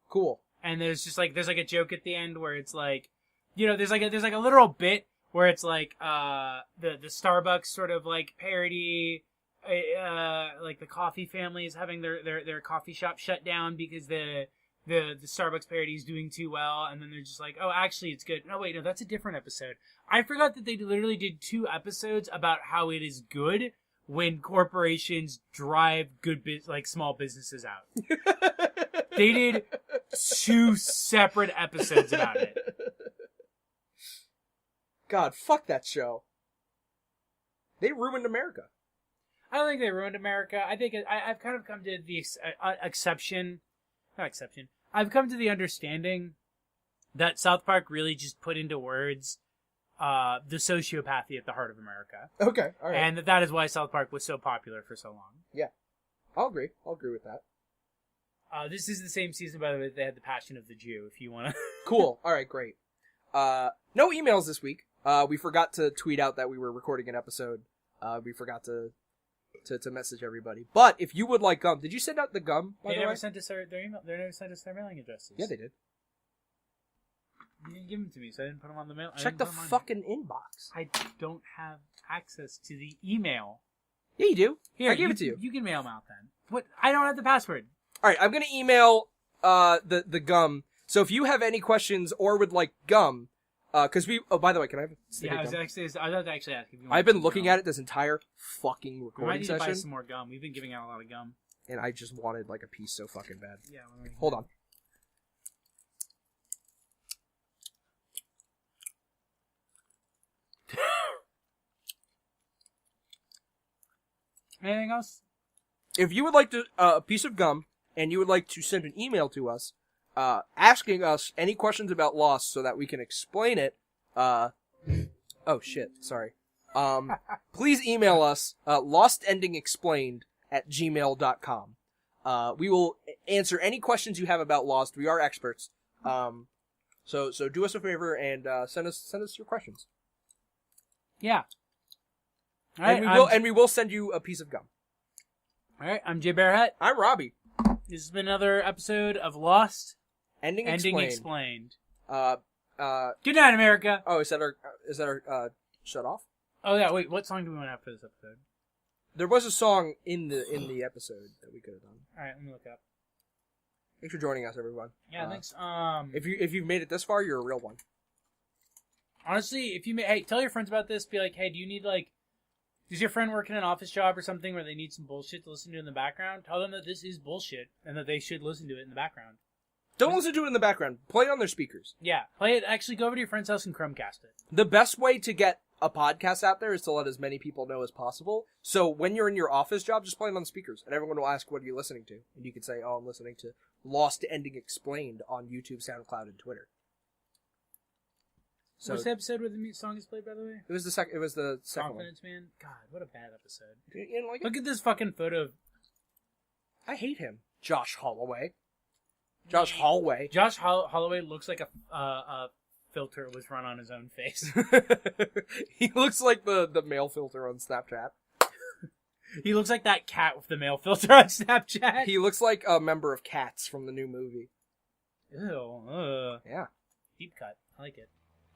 Cool. And there's like a joke at the end where it's like, you know, there's like a literal bit where it's like, the Starbucks sort of like parody, like the coffee family is having their coffee shop shut down because the Starbucks parody is doing too well, and then they're just like, oh, actually, it's good. No, wait, no, that's a different episode. I forgot that they literally did 2 episodes about how it is good when corporations drive small businesses out. They did 2 separate episodes about it. God, fuck that show. They ruined America. I don't think they ruined America. I think I've kind of come to the I've come to the understanding that South Park really just put into words the sociopathy at the heart of America. Okay, all right. And that is why South Park was so popular for so long. Yeah. I'll agree with that. This is the same season, by the way, that they had The Passion of the Jew, if you want to... Cool. All right, great. No emails this week. We forgot to tweet out that we were recording an episode. We forgot to message everybody. But if you would like gum, did you send out the gum? They never sent us their email. They never sent us their mailing addresses. Yeah, they did. You didn't give them to me, so I didn't put them on the mail. Check the fucking inbox. I don't have access to the email. Yeah, you do. Here, I gave it to you. You can mail them out then. What? I don't have the password. All right, I'm gonna email the gum. So if you have any questions or would like gum, because we. Oh, by the way, can I have a stick of I gum? was about to actually ask if you want. I've been looking at it this entire fucking We might recording need to buy session, some more gum. We've been giving out a lot of gum. and I just wanted like a piece so fucking bad. Yeah. Hold on. Anything else? If you would like to a piece of gum and you would like to send an email to us asking us any questions about Lost so that we can explain it, oh shit, sorry. Please email us lostendingexplained@gmail.com. We will answer any questions you have about Lost. We are experts. So do us a favor and send us your questions. Yeah. All right, And we will send you a piece of gum. All right, I'm Jay Bearhat. I'm Robbie. This has been another episode of Lost Ending Ending Explained. Explained. Good night, America. Oh, is that our shut off? Oh yeah, wait. What song do we want to have for this episode? There was a song in the episode that we could have done. All right, let me look it up. Thanks for joining us, everyone. Yeah, thanks. If you've made it this far, you're a real one. Honestly, if you hey, tell your friends about this. Be like, hey, do you need does your friend work in an office job or something where they need some bullshit to listen to in the background? Tell them that this is bullshit and that they should listen to it in the background. Don't listen to it in the background. Play it on their speakers. Yeah, play it. Actually, go over to your friend's house and Chromecast it. The best way to get a podcast out there is to let as many people know as possible. So when you're in your office job, just play it on the speakers, and everyone will ask, what are you listening to? And you can say, oh, I'm listening to Lost Ending Explained on YouTube, SoundCloud, and Twitter. So, what's the episode where the song is played, by the way? It was the second one. Confidence Man? God, what a bad episode. You didn't like it? Look at this fucking photo of... I hate him. Josh Holloway. Josh Holloway. Josh Holloway looks like a filter was run on his own face. He looks like the male filter on Snapchat. He looks like that cat with the male filter on Snapchat. He looks like a member of Cats from the new movie. Ew. Yeah. Deep cut. I like it.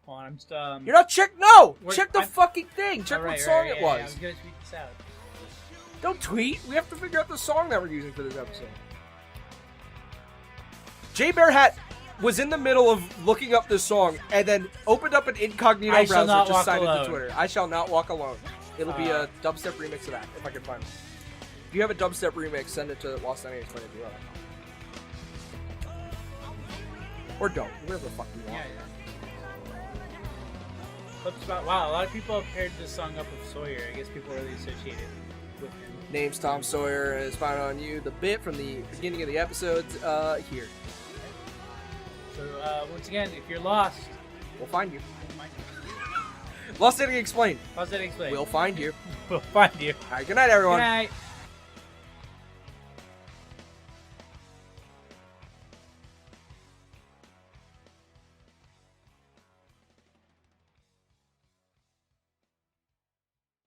Hold on, I'm just, You're not No! We're- Check the fucking thing! Check Right, what song right, it yeah, was. I was gonna tweet this out. Don't tweet. We have to figure out the song that we're using for this episode. Jay Bearhat was in the middle of looking up this song and then opened up an incognito I Shall browser Not to Walk sign Alone. into Twitter. I Shall Not Walk Alone. It'll be a dubstep remix of that, if I can find it. If you have a dubstep remix, send it to lostendingexplained if you want. Or don't. Whatever the fuck you want. Yeah. Wow, a lot of people have paired this song up with Sawyer. I guess people really associate it with him. Name's Tom Sawyer, and it's found on you. The bit from the beginning of the episode here. So, once again, if you're lost, We'll find you. we'll find you. Lost Ending Explained. How's that explained? We'll find you. We'll find you. All right, good night, everyone. Good night.